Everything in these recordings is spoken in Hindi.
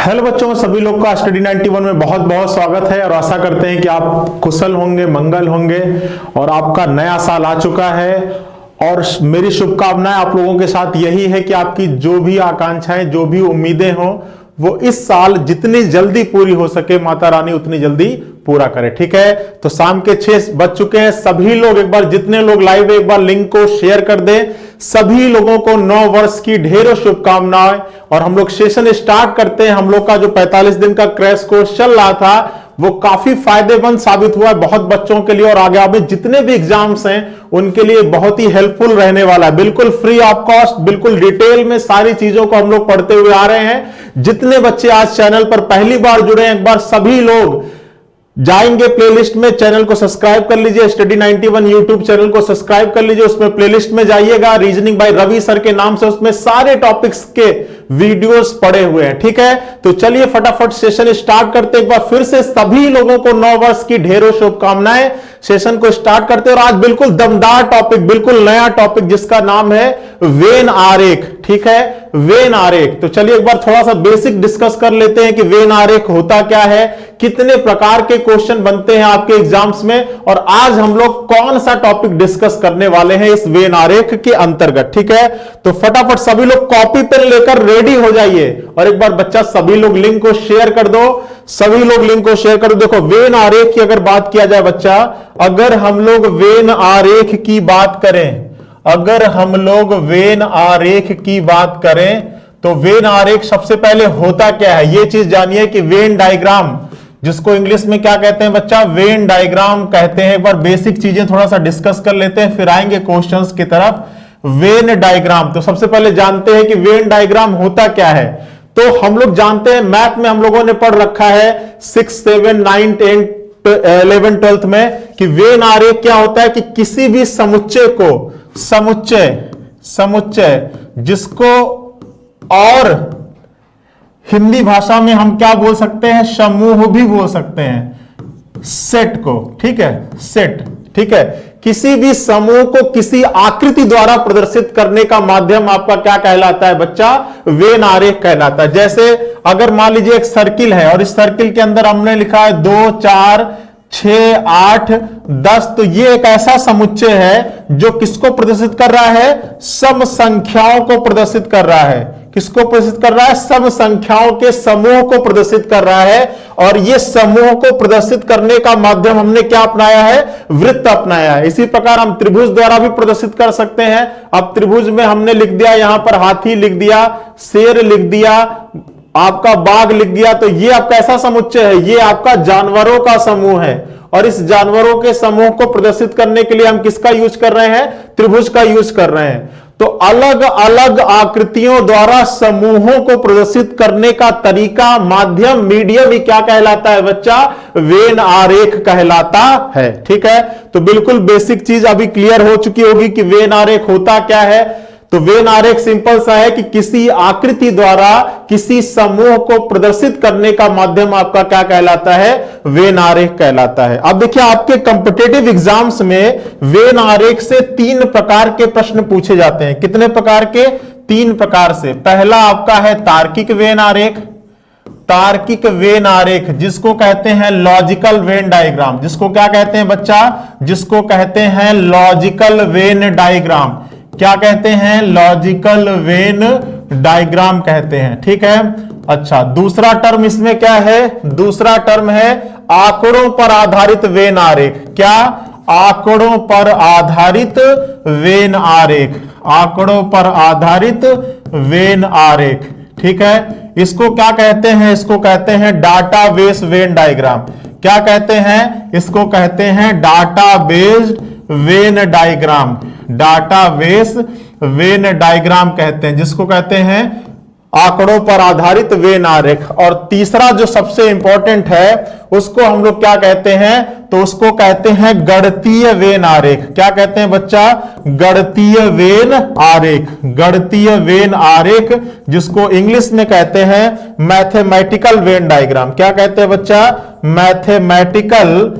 हेलो बच्चों, सभी लोग का स्टडी 91 में बहुत बहुत स्वागत है और आशा करते हैं कि आप कुशल होंगे, मंगल होंगे और आपका नया साल आ चुका है। और मेरी शुभकामनाएं आप लोगों के साथ यही है कि आपकी जो भी आकांक्षाएं, जो भी उम्मीदें हों, वो इस साल जितनी जल्दी पूरी हो सके माता रानी उतनी जल्दी पूरा करे। ठीक है, तो शाम के 6 बज चुके हैं। सभी लोग एक बार, जितने लोग लाइव है, एक बार लिंक को शेयर कर दें। सभी लोगों को नव वर्ष की ढेरों शुभकामनाएं। और हम लोग सेशन स्टार्ट करते हैं। हम लोग का जो 45 दिन का क्रैश कोर्स चल रहा था वो काफी फायदेमंद साबित हुआ है बहुत बच्चों के लिए, और आगे आगे जितने भी एग्जाम्स हैं उनके लिए बहुत ही हेल्पफुल रहने वाला है। बिल्कुल फ्री ऑफ कॉस्ट, बिल्कुल डिटेल में सारी चीजों को हम लोग पढ़ते हुए आ रहे हैं। जितने बच्चे आज चैनल पर पहली बार जुड़े हैं, एक बार सभी लोग जाएंगे प्लेलिस्ट में, चैनल को सब्सक्राइब कर लीजिए। स्टडी 91 यूट्यूब चैनल को सब्सक्राइब कर लीजिए। उसमें प्लेलिस्ट में जाइएगा, रीजनिंग बाय रवि सर के नाम से, उसमें सारे टॉपिक्स के वीडियोस पड़े हुए हैं। ठीक है, तो चलिए फटाफट सेशन स्टार्ट करते हैं। एक बार फिर से सभी लोगों को नव वर्ष की ढेरों शुभकामनाएं। सेशन को स्टार्ट करते हैं और आज बिल्कुल दमदार टॉपिक, बिल्कुल नया टॉपिक जिसका नाम है वेन आरेख। ठीक है, वेन आरेख। तो चलिए एक बार थोड़ा सा बेसिक डिस्कस कर लेते हैं कि वेन आरेख होता क्या है, कितने प्रकार के क्वेश्चन बनते हैं आपके एग्जाम्स में, और आज हम लोग कौन सा टॉपिक डिस्कस करने वाले हैं इस वेन आरेख के अंतर्गत। ठीक है, तो फटाफट सभी लोग कॉपी पेन लेकर रेडी हो जाइए। और एक बार बच्चा सभी लोग लिंक को शेयर कर दो, सभी लोग लिंक को शेयर कर दो। देखो, वेन आरेख की अगर बात किया जाए बच्चा, अगर हम लोग वेन आरेख की बात करें, अगर हम लोग वेन आरेख की बात करें तो वेन आरेख सबसे पहले होता क्या है ये चीज जानिए कि वेन डायग्राम, जिसको इंग्लिश में क्या कहते हैं बच्चा, वेन डायग्राम कहते हैं। एक बार बेसिक चीजें थोड़ा सा डिस्कस कर लेते हैं, फिर आएंगे क्वेश्चंस की तरफ। वेन डायग्राम, तो सबसे पहले जानते हैं कि वेन डायग्राम होता क्या है। तो हम लोग जानते हैं, मैथ में हम लोगों ने पढ़ रखा है 6, 7, 9, 10, 11, 12 में, कि वेन आरेख क्या होता है कि किसी भी समुच्चय को, समुच्चय जिसको और हिंदी भाषा में हम क्या बोल सकते हैं, समूह भी बोल सकते हैं, सेट को। ठीक है, सेट। ठीक है, किसी भी समूह को किसी आकृति द्वारा प्रदर्शित करने का माध्यम आपका क्या कहलाता है बच्चा, वेन आरेख कहलाता है। जैसे अगर मान लीजिए एक सर्किल है और इस सर्किल के अंदर हमने लिखा है 2, 4, 6, 8, 10, तो ये एक ऐसा समुच्चय है जो किसको प्रदर्शित कर रहा है, सम संख्याओं को प्रदर्शित कर रहा है। किसको प्रदर्शित कर रहा है, सम संख्याओं के समूह को प्रदर्शित कर रहा है। और ये समूह को प्रदर्शित करने का माध्यम हमने क्या अपनाया है, वृत्त अपनाया है। इसी प्रकार हम त्रिभुज द्वारा भी प्रदर्शित कर सकते हैं। अब त्रिभुज में हमने लिख दिया, यहां पर हाथी लिख दिया, शेर लिख दिया, आपका बाघ लिख दिया, तो ये आपका ऐसा समुच्चय है, ये आपका जानवरों का समूह है। और इस जानवरों के समूह को प्रदर्शित करने के लिए हम किसका यूज कर रहे हैं, त्रिभुज का यूज कर रहे हैं। तो अलग अलग आकृतियों द्वारा समूहों को प्रदर्शित करने का तरीका, माध्यम, मीडियम ही क्या कहलाता है बच्चा, वेन आरेख कहलाता है। ठीक है, तो बिल्कुल बेसिक चीज अभी क्लियर हो चुकी होगी कि वेन आरेख होता क्या है। तो वेन आरेख सिंपल सा है कि किसी आकृति द्वारा किसी समूह को प्रदर्शित करने का माध्यम आपका क्या कहलाता है, वेन आरेख कहलाता है। अब देखिए, आपके कॉम्पिटिटिव एग्जाम्स में वेन आरेख से 3 प्रकार के प्रश्न पूछे जाते हैं। कितने प्रकार के, 3 प्रकार से। पहला आपका है तार्किक वेन आरेख, तार्किक वेन आरेख जिसको कहते हैं लॉजिकल वेन डायग्राम। जिसको क्या कहते हैं बच्चा, जिसको कहते हैं लॉजिकल वेन डायग्राम। क्या कहते हैं, लॉजिकल वेन डायग्राम कहते हैं। ठीक है, अच्छा, दूसरा टर्म इसमें क्या है, दूसरा टर्म है आंकड़ों पर आधारित वेन आरेख। क्या, आंकड़ों पर आधारित वेन आरेख, आंकड़ों पर आधारित वेन आरेख। ठीक है, इसको क्या कहते हैं, इसको कहते हैं डाटा बेस्ड वेन डायग्राम। क्या कहते हैं, इसको कहते हैं data based Venn diagram, data base Venn diagram कहते हैं, जिसको कहते हैं आंकड़ों पर आधारित वेन आरेख। और तीसरा जो सबसे इंपॉर्टेंट है उसको हम लोग क्या कहते हैं, तो उसको कहते हैं गणितीय वेन आरेख। क्या कहते हैं बच्चा, गणितीय वेन आरेख, गणितीय वेन आरेख, जिसको इंग्लिश में कहते हैं मैथमेटिकल वेन डायग्राम। क्या कहते हैं बच्चा, mathematical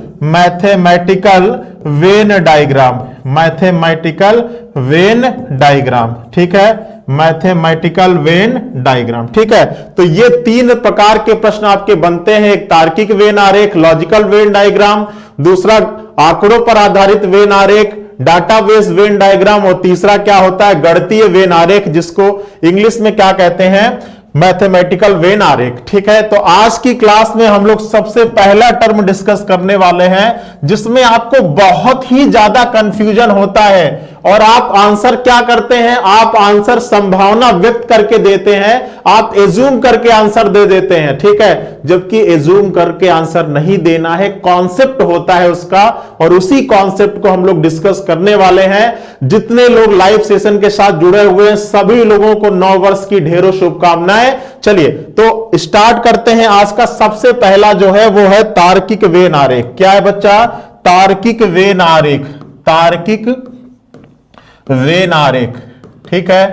Venn diagram, mathematical Venn diagram. ठीक है, मैथमेटिकल वेन डायग्राम। ठीक है, तो ये 3 प्रकार के प्रश्न आपके बनते हैं, एक तार्किक वेन आरेख, लॉजिकल वेन डायग्राम, दूसरा आंकड़ों पर आधारित वेन आरेख, डाटाबेस वेन डायग्राम, और तीसरा क्या होता है, गणितीय वेन आरेख, जिसको इंग्लिश में क्या कहते हैं, मैथमेटिकल वेन आरेख। ठीक है, तो आज की क्लास में हम लोग सबसे पहला टर्म डिस्कस करने वाले हैं जिसमें आपको बहुत ही ज्यादा कंफ्यूजन होता है और आप आंसर क्या करते हैं, आप आंसर संभावना व्यक्त करके देते हैं, आप एज्यूम करके आंसर दे देते हैं। ठीक है, जबकि एज्यूम करके आंसर नहीं देना है, कॉन्सेप्ट होता है उसका, और उसी कॉन्सेप्ट को हम लोग डिस्कस करने वाले हैं। जितने लोग लाइव सेशन के साथ जुड़े हुए हैं सभी लोगों को नव वर्ष की ढेरों शुभकामनाएं। चलिए तो स्टार्ट करते हैं। आज का सबसे पहला जो है वो है तार्किक वेन आरेख। क्या है बच्चा, तार्किक वेन आरेख, तार्किक वेन आरेख। ठीक है,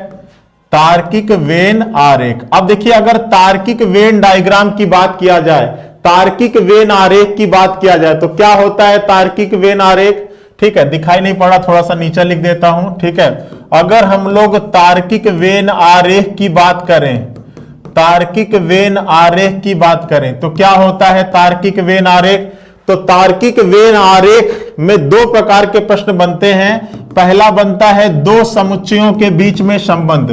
तार्किक वेन आरेख। अब देखिए, अगर तार्किक वेन डायग्राम की बात किया जाए, तार्किक वेन आरेख की बात किया जाए तो क्या होता है तार्किक वेन आरेख। ठीक है, दिखाई नहीं पड़ा, थोड़ा सा नीचे लिख देता हूं। ठीक है, अगर हम लोग तार्किक वेन आरेख की बात करें, तार्किक वेन आरेख की बात करें तो क्या होता है तार्किक वेन आरेख। तो तार्किक वेन आरेख में 2 प्रकार के प्रश्न बनते हैं। पहला बनता है 2 समुच्चयों के बीच में संबंध,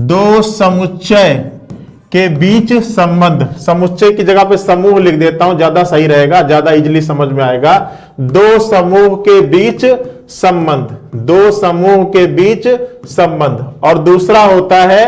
2 समुच्चय के बीच संबंध, समुच्चय की जगह पे समूह लिख देता हूं, ज्यादा सही रहेगा, ज्यादा इजीली समझ में आएगा। 2 समूह के बीच संबंध, 2 समूह के बीच संबंध। और दूसरा होता है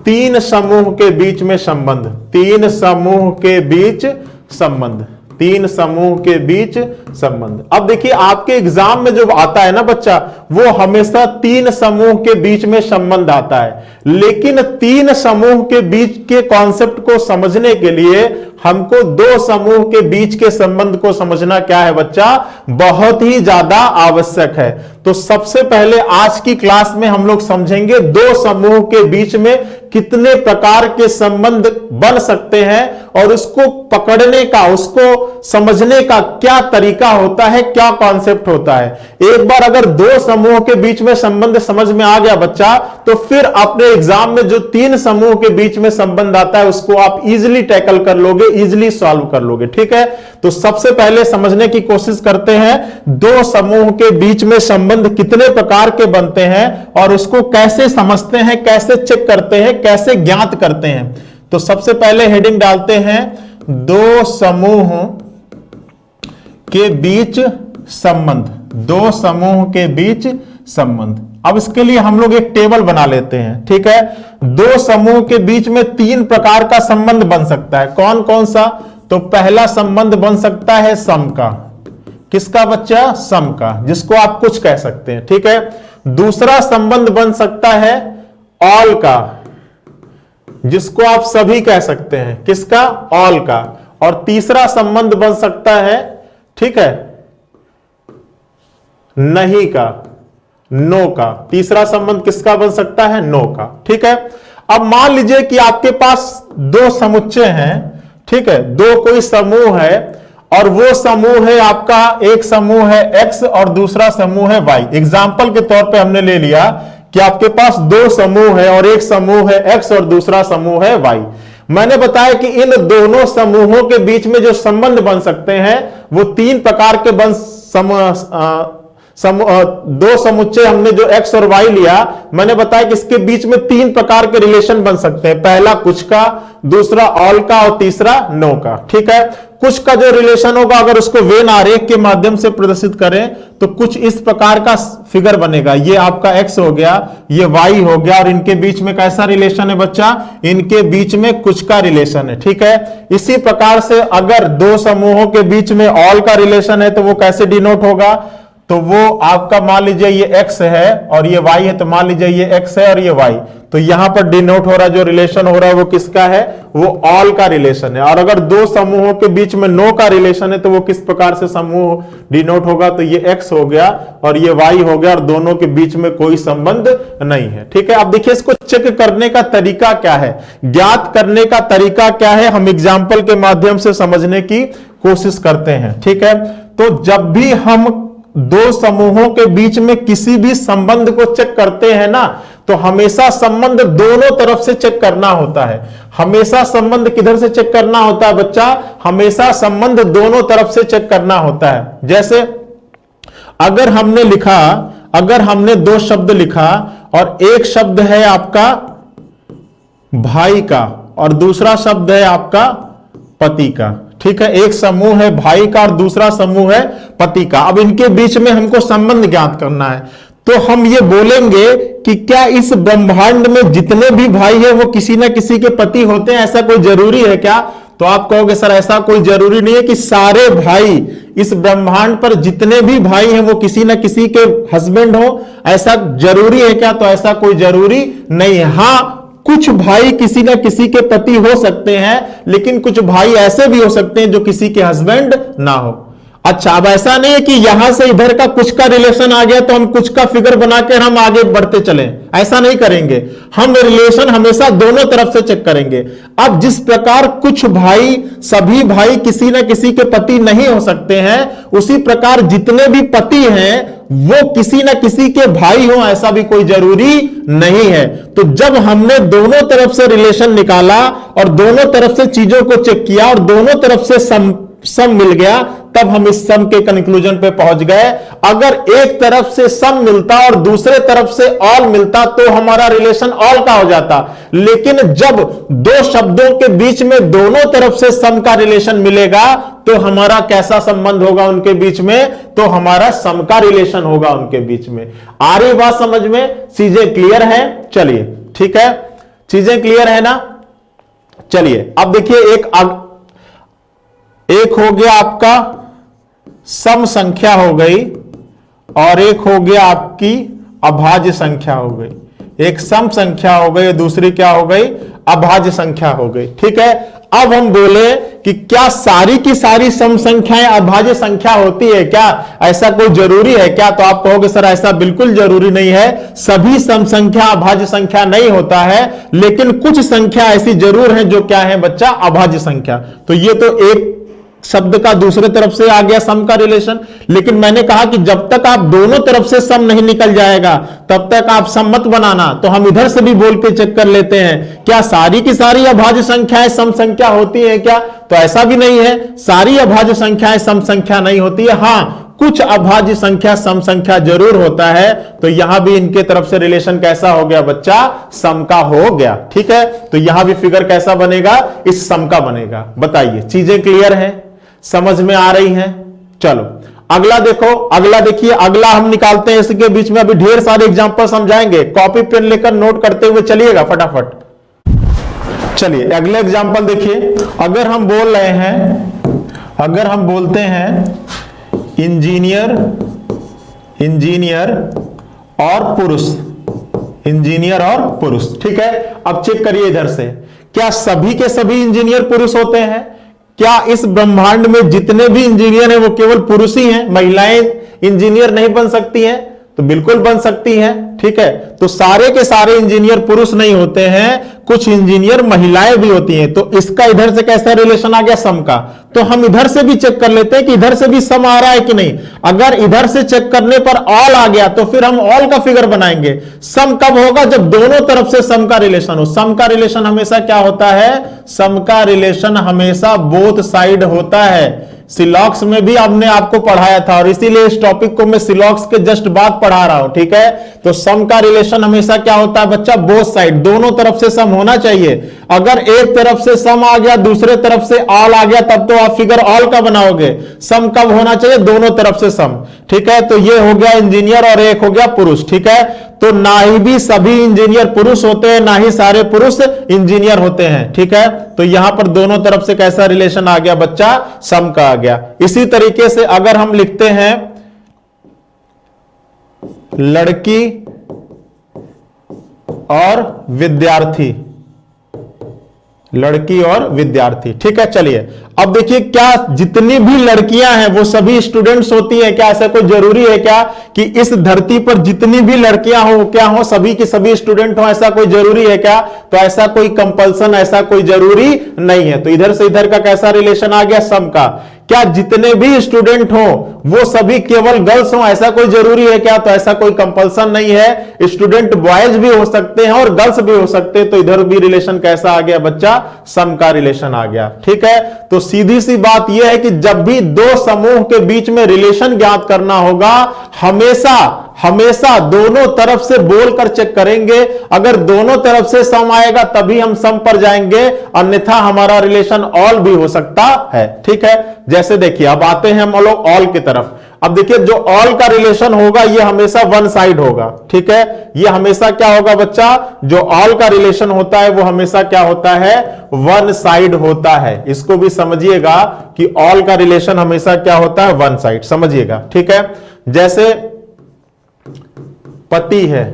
3 समूह के बीच में संबंध, 3 समूह के बीच संबंध, 3 समूह के बीच संबंध। अब देखिए, आपके एग्जाम में जो आता है ना बच्चा, वो हमेशा 3 समूह के बीच में संबंध आता है, लेकिन 3 समूह के बीच के कॉन्सेप्ट को समझने के लिए हमको 2 समूह के बीच के संबंध को समझना क्या है बच्चा, बहुत ही ज्यादा आवश्यक है। तो सबसे पहले आज की क्लास में हम लोग समझेंगे 2 समूह के बीच में कितने प्रकार के संबंध बन सकते हैं और उसको पकड़ने का, उसको समझने का क्या तरीका होता है, क्या कॉन्सेप्ट होता है। एक बार अगर 2 समूह के बीच में संबंध समझ में आ गया बच्चा, तो फिर अपने एग्जाम में जो 3 समूह के बीच में संबंध आता है उसको आप इजीली टैकल कर लोगे, इजीली सॉल्व कर लोगे। ठीक है, तो सबसे पहले समझने की कोशिश करते हैं 2 समूह के बीच में संबंध कितने प्रकार के बनते हैं और उसको कैसे समझते हैं, कैसे चेक करते हैं, कैसे ज्ञात करते हैं। तो सबसे पहले हेडिंग डालते हैं 2 समूह के बीच संबंध, 2 समूह के बीच संबंध। अब इसके लिए हम लोग एक टेबल बना लेते हैं। ठीक है, 2 समूह के बीच में 3 प्रकार का संबंध बन सकता है। कौन कौन सा, तो पहला संबंध बन सकता है सम का। किसका बच्चा, सम का, जिसको आप कुछ कह सकते हैं। ठीक है, दूसरा संबंध बन सकता है ऑल का, जिसको आप सभी कह सकते हैं। किसका, ऑल का। और तीसरा संबंध बन सकता है, ठीक है, नहीं का, नो का। तीसरा संबंध किसका बन सकता है, नो का। ठीक है, अब मान लीजिए कि आपके पास 2 समुच्चय हैं। ठीक है, 2 कोई समूह है और वो समूह है आपका, एक समूह है x और दूसरा समूह है y। एग्जाम्पल के तौर पे हमने ले लिया कि आपके पास 2 समूह है और एक समूह है x और दूसरा समूह है y। मैंने बताया कि इन दोनों समूहों के बीच में जो संबंध बन सकते हैं वो 3 प्रकार के 2 समुच्चय हमने जो x और y लिया, मैंने बताया कि इसके बीच में 3 प्रकार के रिलेशन बन सकते हैं। पहला कुछ का, दूसरा ऑल का और तीसरा नो का। ठीक है, कुछ का जो रिलेशन होगा अगर उसको वेन आरेख के माध्यम से प्रदर्शित करें तो कुछ इस प्रकार का फिगर बनेगा। ये आपका x हो गया, ये y हो गया, और इनके बीच में कैसा रिलेशन है बच्चा, इनके बीच में कुछ का रिलेशन है। ठीक है, इसी प्रकार से अगर 2 समूहों के बीच में ऑल का रिलेशन है तो वो कैसे डिनोट होगा, तो वो आपका मान लीजिए ये x है और ये y है, तो मान लीजिए ये x है और ये y, तो यहां पर डिनोट हो रहा है, जो रिलेशन हो रहा है वो किसका है, वो ऑल का रिलेशन है। और अगर 2 समूहों के बीच में नो का रिलेशन है तो वो किस प्रकार से समूह डिनोट होगा, तो ये x हो गया और ये y हो गया और दोनों के बीच में कोई संबंध नहीं है। ठीक है, अब देखिए इसको चेक करने का तरीका क्या है, ज्ञात करने का तरीका क्या है, हम एग्जाम्पल के माध्यम से समझने की कोशिश करते हैं। ठीक है, तो जब भी हम 2 समूहों के बीच में किसी भी संबंध को चेक करते हैं ना, तो हमेशा संबंध दोनों तरफ से चेक करना होता है। हमेशा संबंध किधर से चेक करना होता है बच्चा? हमेशा संबंध दोनों तरफ से चेक करना होता है। जैसे अगर हमने दो शब्द लिखा और एक शब्द है आपका भाई का और दूसरा शब्द है आपका पति का, ठीक है, एक समूह है भाई का और दूसरा समूह है पति का। अब इनके बीच में हमको संबंध ज्ञात करना है, तो हम ये बोलेंगे कि क्या इस ब्रह्मांड में जितने भी भाई है वो किसी ना किसी के पति होते हैं, ऐसा कोई जरूरी है क्या? तो आप कहोगे सर ऐसा कोई जरूरी नहीं है कि सारे भाई इस ब्रह्मांड पर जितने भी भाई हैं वो किसी ना किसी के हस्बैंड हो, ऐसा जरूरी है क्या? तो ऐसा कोई जरूरी नहीं है। हाँ, कुछ भाई किसी ना किसी के पति हो सकते हैं, लेकिन कुछ भाई ऐसे भी हो सकते हैं जो किसी के हस्बैंड ना हो। अच्छा, अब ऐसा नहीं है कि यहां से इधर का कुछ का रिलेशन आ गया तो हम कुछ का फिगर बनाकर हम आगे बढ़ते चलें, ऐसा नहीं करेंगे। हम रिलेशन हमेशा दोनों तरफ से चेक करेंगे। अब जिस प्रकार कुछ भाई, सभी भाई किसी ना किसी के पति नहीं हो सकते हैं, उसी प्रकार जितने भी पति हैं वो किसी ना किसी के भाई हो, ऐसा भी कोई जरूरी नहीं है। तो जब हमने दोनों तरफ से रिलेशन निकाला और दोनों तरफ से चीजों को चेक किया और दोनों तरफ से सम मिल गया, तब हम इस सम के कंक्लूजन पे पहुंच गए। अगर एक तरफ से सम मिलता और दूसरे तरफ से ऑल मिलता तो हमारा रिलेशन ऑल का हो जाता। लेकिन जब दो शब्दों के बीच में दोनों तरफ से सम का रिलेशन मिलेगा तो हमारा कैसा संबंध होगा उनके बीच में? तो हमारा सम का रिलेशन होगा उनके बीच में। आ रही बात समझ में? चीजें क्लियर है? चलिए, ठीक है, चीजें क्लियर है ना? चलिए अब देखिए, एक हो गया आपका सम संख्या हो गई और एक हो गया आपकी अभाज्य संख्या हो गई। एक सम संख्या हो गई, दूसरी क्या हो गई? अभाज्य संख्या हो गई, ठीक है। अब हम बोले कि क्या सारी की सारी सम संख्याएं अभाज्य संख्या होती है क्या? ऐसा कोई जरूरी है क्या? तो आप कहोगे सर ऐसा बिल्कुल जरूरी नहीं है, सभी सम संख्या अभाज्य संख्या नहीं होता है, लेकिन कुछ संख्या ऐसी जरूर है जो क्या है बच्चा? अभाज्य संख्या। तो ये तो एक शब्द का दूसरे तरफ से आ गया सम का रिलेशन। लेकिन मैंने कहा कि जब तक आप दोनों तरफ से सम नहीं निकल जाएगा तब तक आप सम मत बनाना। तो हम इधर से भी बोल के चेक कर लेते हैं, क्या सारी की सारी अभाज्य संख्याएं सम संख्या होती है क्या? तो ऐसा भी नहीं है, सारी अभाज्य संख्याएं सम संख्या नहीं होती है। हाँ, कुछ अभाज्य संख्या सम संख्या जरूर होता है। तो यहां भी इनके तरफ से रिलेशन कैसा हो गया बच्चा? सम का हो गया, ठीक है। तो यहां भी फिगर कैसा बनेगा? इस सम का बनेगा। बताइए, चीजें क्लियर हैं? समझ में आ रही हैं? चलो अगला देखो, अगला देखिए, अगला हम निकालते हैं। इसके बीच में अभी ढेर सारे एग्जांपल समझाएंगे, कॉपी पेन लेकर नोट करते हुए चलिएगा फटाफट। चलिए अगले एग्जांपल देखिए। अगर हम बोल रहे हैं, अगर हम बोलते हैं इंजीनियर और पुरुष, इंजीनियर और पुरुष, ठीक है। अब चेक करिए इधर से, क्या सभी के सभी इंजीनियर पुरुष होते हैं? क्या इस ब्रह्मांड में जितने भी इंजीनियर हैं वो केवल पुरुष ही हैं? महिलाएं इंजीनियर नहीं बन सकती हैं? तो बिल्कुल बन सकती हैं, ठीक है। तो सारे के सारे इंजीनियर पुरुष नहीं होते हैं, कुछ इंजीनियर महिलाएं भी होती हैं। तो इसका इधर से कैसा रिलेशन आ गया? सम का। तो हम इधर से भी चेक कर लेते हैं कि इधर से भी सम आ रहा है कि नहीं। अगर इधर से चेक करने पर ऑल आ गया तो फिर हम ऑल का फिगर बनाएंगे। सम कब होगा? जब दोनों तरफ से सम का रिलेशन हो। सम का रिलेशन हमेशा क्या होता है? सम का रिलेशन हमेशा बोथ साइड होता है। सिलॉक्स में भी हमने आपको पढ़ाया था और इसीलिए इस टॉपिक को मैं सिलॉक्स के जस्ट बाद पढ़ा रहा हूं, ठीक है। तो सम का रिलेशन हमेशा क्या होता है बच्चा? बोथ साइड, दोनों तरफ से सम होना चाहिए। अगर एक तरफ से सम आ गया, दूसरे तरफ से ऑल आ गया, तब तो आप फिगर ऑल का बनाओगे। सम कब होना चाहिए? दोनों तरफ से सम, ठीक है। तो ये हो गया इंजीनियर और एक हो गया पुरुष, ठीक है। तो ना ही भी सभी इंजीनियर पुरुष होते हैं, ना ही सारे पुरुष इंजीनियर होते हैं, ठीक है। तो यहां पर दोनों तरफ से कैसा रिलेशन आ गया बच्चा? सम का आ गया। इसी तरीके से अगर हम लिखते हैं लड़की और विद्यार्थी, लड़की और विद्यार्थी, ठीक है। चलिए अब देखिए, क्या जितनी भी लड़कियां हैं वो सभी स्टूडेंट्स होती है क्या? ऐसा कोई जरूरी है क्या कि इस धरती पर जितनी भी लड़कियां हो क्या हो, सभी की सभी स्टूडेंट हो? ऐसा कोई जरूरी है क्या? तो ऐसा कोई कंपल्सन, ऐसा कोई जरूरी नहीं है। तो इधर से इधर का कैसा रिलेशन आ गया? सम का। क्या जितने भी स्टूडेंट हो वो सभी केवल गर्ल्स हो, ऐसा कोई जरूरी है क्या? तो ऐसा कोई कंपल्सन नहीं है, स्टूडेंट बॉयज भी हो सकते हैं और गर्ल्स भी हो सकते हैं। तो इधर भी रिलेशन कैसा आ गया बच्चा? सम का रिलेशन आ गया। ठीक है, तो सीधी सी बात यह है कि जब भी दो समूह के बीच में रिलेशन ज्ञात करना होगा, हमेशा हमेशा दोनों तरफ से बोलकर चेक करेंगे। अगर दोनों तरफ से सम आएगा तभी हम सम पर जाएंगे, अन्यथा हमारा रिलेशन ऑल भी हो सकता है। ठीक है, जैसे देखिए अब आते हैं हम लोग ऑल की तरफ। अब देखिए जो ऑल का रिलेशन होगा ये हमेशा वन साइड होगा। ठीक है, ये हमेशा क्या होगा बच्चा? जो ऑल का रिलेशन होता है वो हमेशा क्या होता है? वन साइड होता है। इसको भी समझिएगा कि ऑल का रिलेशन हमेशा क्या होता है? वन साइड, समझिएगा। ठीक है, जैसे पति है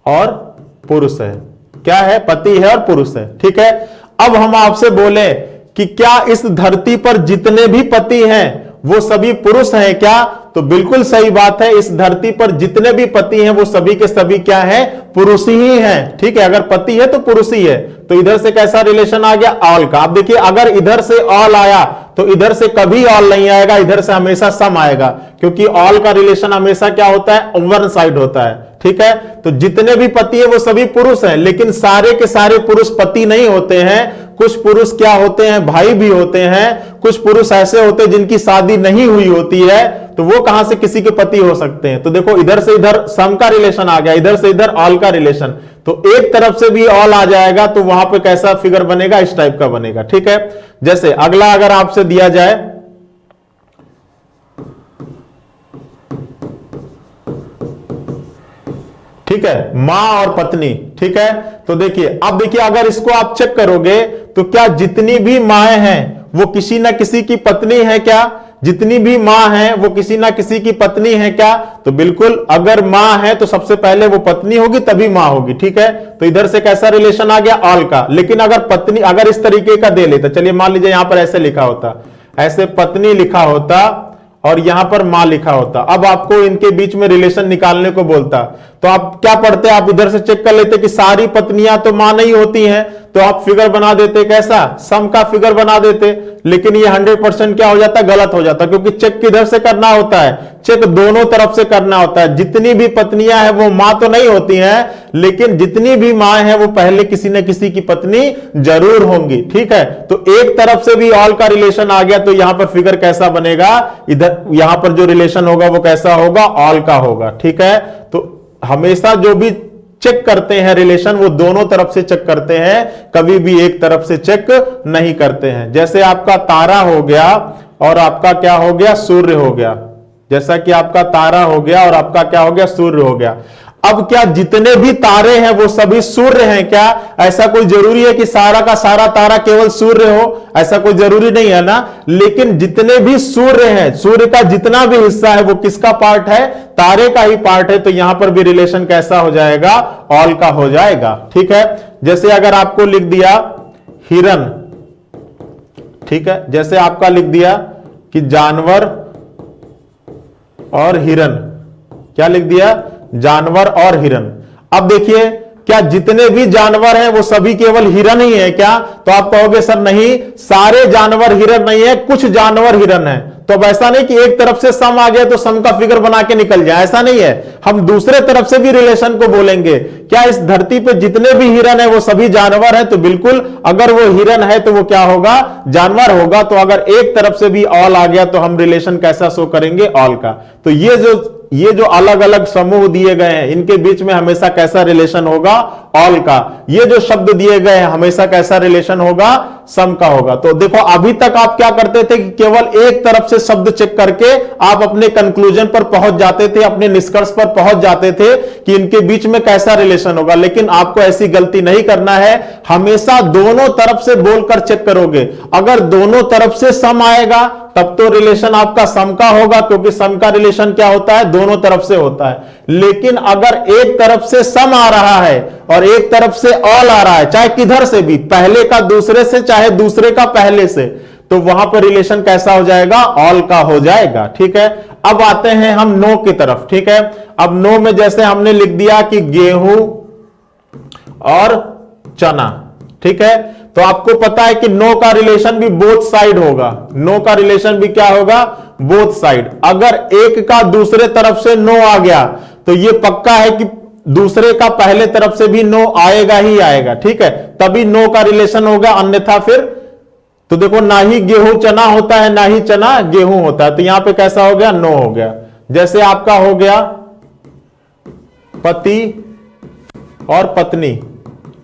और पुरुष है। क्या है? पति है और पुरुष है। ठीक है, अब हम आपसे बोले कि क्या इस धरती पर जितने भी पति हैं वो सभी पुरुष हैं क्या? तो बिल्कुल सही बात है, इस धरती पर जितने भी पति हैं वो सभी के सभी क्या है? पुरुष ही हैं। ठीक है, अगर पति है तो पुरुष ही है। तो इधर से कैसा रिलेशन आ गया? ऑल का। अब देखिए अगर इधर से ऑल आया तो इधर से कभी ऑल नहीं आएगा, इधर से हमेशा सम आएगा, क्योंकि ऑल का रिलेशन हमेशा क्या होता है? वन साइड होता है। ठीक है, तो जितने भी पति है वो सभी पुरुष हैं, लेकिन सारे के सारे पुरुष पति नहीं होते हैं। कुछ पुरुष क्या होते हैं? भाई भी होते हैं। कुछ पुरुष ऐसे होते हैं जिनकी शादी नहीं हुई होती है, तो वो कहां से किसी के पति हो सकते हैं? तो देखो इधर से इधर सम का रिलेशन आ गया, इधर से इधर ऑल का रिलेशन। तो एक तरफ से भी ऑल आ जाएगा तो वहां पे कैसा फिगर बनेगा? इस टाइप का बनेगा। ठीक है, जैसे अगला अगर आपसे दिया जाए, ठीक है, मां और पत्नी। ठीक है, तो देखिए अब देखिए अगर इसको आप चेक करोगे तो क्या जितनी भी माएं हैं वो किसी ना किसी की पत्नी है क्या? जितनी भी मां है वो किसी ना किसी की पत्नी है क्या? तो बिल्कुल, अगर मां है तो सबसे पहले वो पत्नी होगी तभी मां होगी। ठीक है, तो इधर से कैसा रिलेशन आ गया? ऑल का। लेकिन अगर पत्नी अगर इस तरीके का दे लेता, चलिए मान लीजिए यहां पर ऐसे लिखा होता, ऐसे पत्नी लिखा होता और यहां पर मां लिखा होता, अब आपको इनके बीच में रिलेशन निकालने को बोलता, तो आप क्या पढ़ते? आप इधर से चेक कर लेते कि सारी पत्नियां तो मां नहीं होती हैं, तो आप फिगर बना देते कैसा? सम का फिगर बना देते। लेकिन ये 100% क्या हो जाता? गलत हो जाता, क्योंकि चेक किधर से करना होता है? चेक दोनों तरफ से करना होता है। जितनी भी पत्नियां हैं वो मां तो नहीं होती हैं, लेकिन जितनी भी मां हैं वो पहले किसी न किसी की पत्नी जरूर होंगी। ठीक है, तो एक तरफ से भी ऑल का रिलेशन आ गया तो यहां पर फिगर कैसा बनेगा? इधर यहां पर जो रिलेशन होगा वो कैसा होगा? ऑल का होगा। ठीक है, तो हमेशा जो भी चेक करते हैं रिलेशन वो दोनों तरफ से चेक करते हैं, कभी भी एक तरफ से चेक नहीं करते हैं। जैसे आपका तारा हो गया और आपका क्या हो गया? सूर्य हो गया। जैसा कि आपका तारा हो गया और आपका क्या हो गया? सूर्य हो गया। अब क्या जितने भी तारे हैं वो सभी सूर्य हैं क्या? ऐसा कोई जरूरी है कि सारा का सारा तारा केवल सूर्य हो? ऐसा कोई जरूरी नहीं है ना। लेकिन जितने भी सूर्य हैं, सूर्य का जितना भी हिस्सा है वो किसका पार्ट है? तारे का ही पार्ट है। तो यहां पर भी रिलेशन कैसा हो जाएगा? ऑल का हो जाएगा। ठीक है, जैसे अगर आपको लिख दिया हिरन, ठीक है, जैसे आपका लिख दिया कि जानवर और हिरन, क्या लिख दिया? जानवर और हिरन। अब देखिए क्या जितने भी जानवर हैं वो सभी केवल हिरन ही है क्या? तो आप कहोगे सर नहीं, सारे जानवर हिरन नहीं है, कुछ जानवर हिरन है। तो अब ऐसा नहीं कि एक तरफ से सम आ गया तो सम का फिगर बना के निकल जाए, ऐसा नहीं है। हम दूसरे तरफ से भी रिलेशन को बोलेंगे। क्या इस धरती पे जितने भी हिरन है वो सभी जानवर है? तो बिल्कुल, अगर वो हिरन है तो वो क्या होगा? जानवर होगा। तो अगर एक तरफ से भी ऑल आ गया तो हम रिलेशन कैसा शो करेंगे? ऑल का। तो ये जो अलग अलग समूह दिए गए हैं इनके बीच में हमेशा कैसा रिलेशन होगा? ऑल का। ये जो शब्द दिए गए हैं हमेशा कैसा रिलेशन होगा? सम का होगा। तो देखो अभी तक आप क्या करते थे कि केवल एक तरफ से शब्द चेक करके आप अपने कंक्लूजन पर पहुंच जाते थे, अपने निष्कर्ष पर पहुंच जाते थे कि इनके बीच में कैसा रिलेशन होगा। लेकिन आपको ऐसी गलती नहीं करना है, हमेशा दोनों तरफ से बोलकर चेक करोगे। अगर दोनों तरफ से सम आएगा तब तो रिलेशन आपका सम का होगा, क्योंकि सम का रिलेशन क्या होता है? दोनों तरफ से होता है। लेकिन अगर एक तरफ से सम आ रहा है और एक तरफ से ऑल आ रहा है, चाहे किधर से भी, पहले का दूसरे से चाहे दूसरे का पहले से, तो वहां पर रिलेशन कैसा हो जाएगा? ऑल का हो जाएगा। ठीक है, अब आते हैं हम नो की तरफ। ठीक है, अब नो में जैसे हमने लिख दिया कि गेहूं और चना। ठीक है, तो आपको पता है कि नो का रिलेशन भी बोथ साइड होगा, नो का रिलेशन भी क्या होगा, बोथ साइड। अगर एक का दूसरे तरफ से नो आ गया तो ये पक्का है कि दूसरे का पहले तरफ से भी नो आएगा ही आएगा, ठीक है, तभी नो का रिलेशन होगा, अन्यथा फिर तो देखो ना ही गेहूं चना होता है ना ही चना गेहूं होता है, तो यहां पे कैसा हो गया, नो हो गया। जैसे आपका हो गया पति और पत्नी,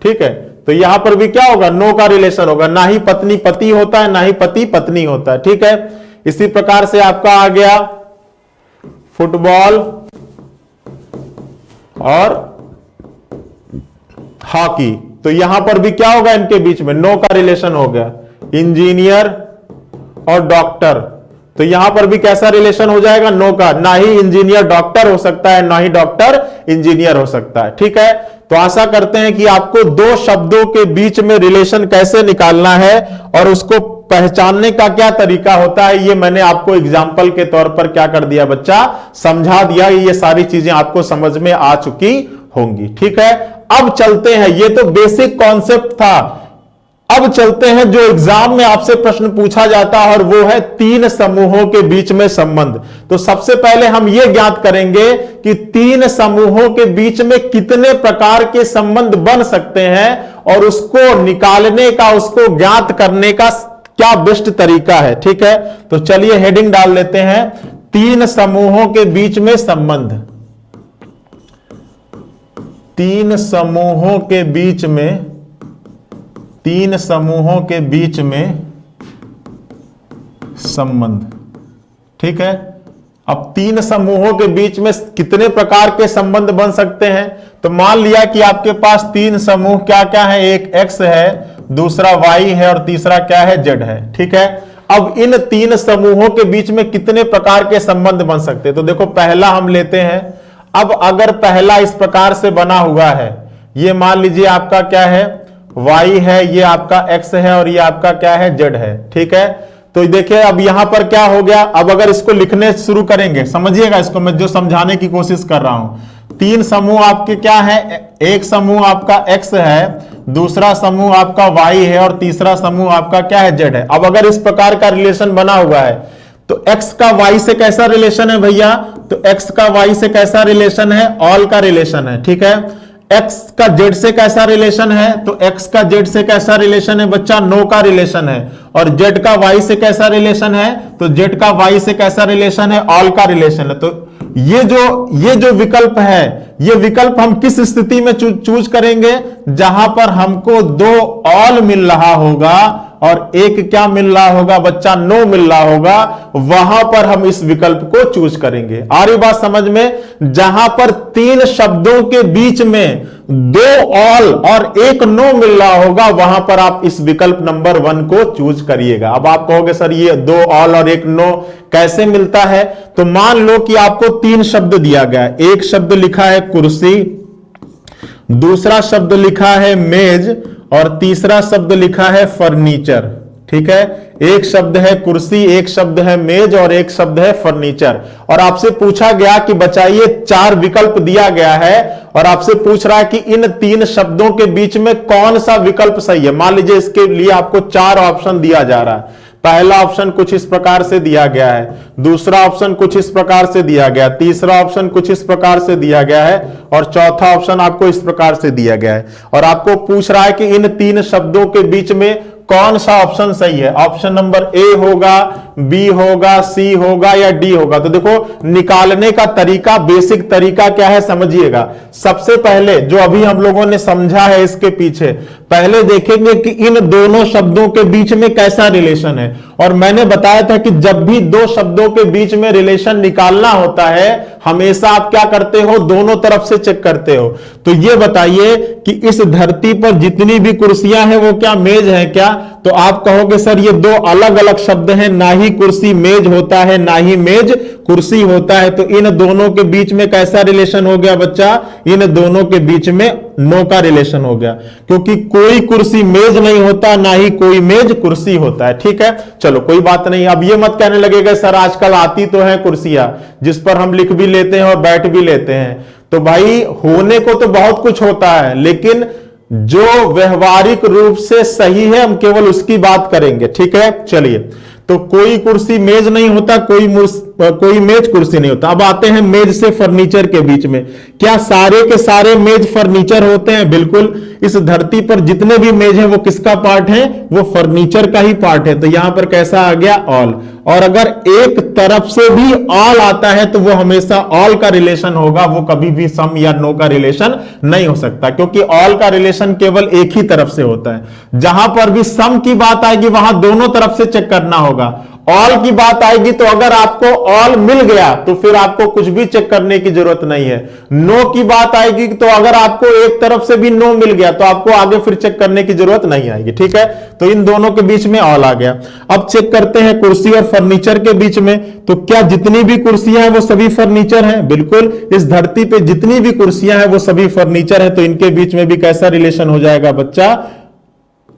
ठीक है, तो यहां पर भी क्या होगा, नो का रिलेशन होगा, ना ही पत्नी पति होता है ना ही पति पत्नी होता है, ठीक है। इसी प्रकार से आपका आ गया फुटबॉल और हॉकी, तो यहां पर भी क्या होगा, इनके बीच में नो का रिलेशन हो गया। इंजीनियर और डॉक्टर, तो यहां पर भी कैसा रिलेशन हो जाएगा, नो का, ना ही इंजीनियर डॉक्टर हो सकता है ना ही डॉक्टर इंजीनियर हो सकता है, ठीक है। तो आशा करते हैं कि आपको दो शब्दों के बीच में रिलेशन कैसे निकालना है और उसको पहचानने का क्या तरीका होता है, ये मैंने आपको एग्जाम्पल के तौर पर क्या कर दिया बच्चा, समझा दिया। ये सारी चीजें आपको समझ में आ चुकी होंगी, ठीक है। अब चलते हैं, ये तो बेसिक कॉन्सेप्ट था, अब चलते हैं जो एग्जाम में आपसे प्रश्न पूछा जाता है और वो है तीन समूहों के बीच में संबंध। तो सबसे पहले हम ये ज्ञात करेंगे कि तीन समूहों के बीच में कितने प्रकार के संबंध बन सकते हैं और उसको निकालने का, उसको ज्ञात करने का क्या बेस्ट तरीका है, ठीक है। तो चलिए हेडिंग डाल लेते हैं, तीन समूहों के बीच में संबंध। तीन समूहों के बीच में, तीन समूहों के बीच में संबंध, ठीक है। अब तीन समूहों के बीच में कितने प्रकार के संबंध बन सकते हैं, तो मान लिया कि आपके पास तीन समूह क्या क्या है, एक एक्स है, दूसरा वाई है और तीसरा क्या है, जेड है, ठीक है। अब इन तीन समूहों के बीच में कितने प्रकार के संबंध बन सकते हैं, तो देखो पहला हम लेते हैं। अब अगर पहला इस प्रकार से बना हुआ है, ये मान लीजिए आपका क्या है, y है, ये आपका x है और ये आपका क्या है, z है, ठीक है। तो देखिए अब यहां पर क्या हो गया, अब अगर इसको लिखने शुरू करेंगे, समझिएगा इसको, मैं जो समझाने की कोशिश कर रहा हूं। तीन समूह आपके क्या है, एक समूह आपका x है, दूसरा समूह आपका y है और तीसरा समूह आपका क्या है, z है। अब अगर इस प्रकार का रिलेशन बना हुआ है तो x का y से कैसा रिलेशन है भैया, तो x का y से कैसा रिलेशन है, ऑल का रिलेशन है, ठीक है। x का z से कैसा रिलेशन है, तो x का z से कैसा रिलेशन है बच्चा, नो का रिलेशन है। और z का y से कैसा रिलेशन है, तो z का y से कैसा रिलेशन है, ऑल का रिलेशन है। तो ये जो विकल्प है, ये विकल्प हम किस स्थिति में चूज करेंगे, जहां पर हमको दो ऑल मिल रहा होगा और एक क्या मिल रहा होगा बच्चा, नो मिल रहा होगा, वहां पर हम इस विकल्प को चूज करेंगे। आ रही बात समझ में, जहां पर तीन शब्दों के बीच में दो ऑल और एक नो मिल रहा होगा, वहां पर आप इस विकल्प नंबर 1 को चूज करिएगा। अब आप कहोगे सर ये दो ऑल और एक नो कैसे मिलता है, तो मान लो कि आपको तीन शब्द दिया गया है, एक शब्द लिखा है कुर्सी, दूसरा शब्द लिखा है मेज और तीसरा शब्द लिखा है फर्नीचर, ठीक है। एक शब्द है कुर्सी, एक शब्द है मेज और एक शब्द है फर्नीचर। और आपसे पूछा गया कि बचाइए, चार विकल्प दिया गया है और आपसे पूछ रहा है कि इन तीन शब्दों के बीच में कौन सा विकल्प सही है। मान लीजिए इसके लिए आपको चार ऑप्शन दिया जा रहा है। पहला ऑप्शन कुछ इस प्रकार से दिया गया है, दूसरा ऑप्शन कुछ इस प्रकार से दिया गया, तीसरा ऑप्शन कुछ इस प्रकार से दिया गया है और चौथा ऑप्शन आपको इस प्रकार से दिया गया है। और आपको पूछ रहा है कि इन तीन शब्दों के बीच में कौन सा ऑप्शन सही है। ऑप्शन नंबर ए होगा, बी होगा, सी होगा या डी होगा। तो देखो निकालने का तरीका, बेसिक तरीका क्या है समझिएगा। सबसे पहले जो अभी हम लोगों ने समझा है इसके पीछे, पहले देखेंगे कि इन दोनों शब्दों के बीच में कैसा रिलेशन है। और मैंने बताया था कि जब भी दो शब्दों के बीच में रिलेशन निकालना होता है, हमेशा आप क्या करते हो, दोनों तरफ से चेक करते हो। तो ये बताइए कि इस धरती पर जितनी भी कुर्सियां हैं वो क्या मेज है क्या, तो आप कहोगे सर ये दो अलग अलग शब्द हैं, ना ही कुर्सी मेज होता है ना ही मेज कुर्सी होता है। तो इन दोनों के बीच में कैसा रिलेशन हो गया बच्चा, इन दोनों के बीच में नो का रिलेशन हो गया, क्योंकि कोई कुर्सी मेज नहीं होता ना ही कोई मेज कुर्सी होता है। ठीक है, चलो कोई बात नहीं। अब ये मत कहने लगेगा सर आजकल आती तो है कुर्सियां जिस पर हम लिख भी लेते हैं और बैठ भी लेते हैं। तो भाई होने को तो बहुत कुछ होता है, लेकिन जो व्यवहारिक रूप से सही है हम केवल उसकी बात करेंगे, ठीक है। चलिए, तो कोई कुर्सी मेज नहीं होता, कोई मेज कुर्सी नहीं होता। अब आते हैं मेज से फर्नीचर के बीच में। क्या सारे के सारे मेज फर्नीचर होते हैं? बिल्कुल। इस धरती पर जितने भी मेज हैं वो किसका पार्ट है? वो फर्नीचर का ही पार्ट है। तो यहां पर कैसा आ गया? ऑल। और अगर एक तरफ से भी ऑल आता है तो वो हमेशा ऑल का रिलेशन होगा, वो कभी भी सम या नो का रिलेशन नहीं हो सकता, क्योंकि ऑल का रिलेशन केवल एक ही तरफ से होता है। जहां पर भी सम की बात आएगी वहां दोनों तरफ से चेक करना होगा। ऑल की बात आएगी तो अगर आपको ऑल मिल गया तो फिर आपको कुछ भी चेक करने की जरूरत नहीं है। नो की बात आएगी तो अगर आपको एक तरफ से भी नो मिल गया तो आपको आगे फिर चेक करने की जरूरत नहीं आएगी, ठीक है। तो इन दोनों के बीच में ऑल आ गया। अब चेक करते हैं कुर्सी और फर्नीचर के बीच में। तो क्या जितनी भी कुर्सियां हैं वो सभी फर्नीचर हैं? बिल्कुल। इस धरती पे जितनी भी कुर्सियां हैं वो सभी फर्नीचर हैं। तो इनके बीच में भी कैसा रिलेशन हो जाएगा बच्चा?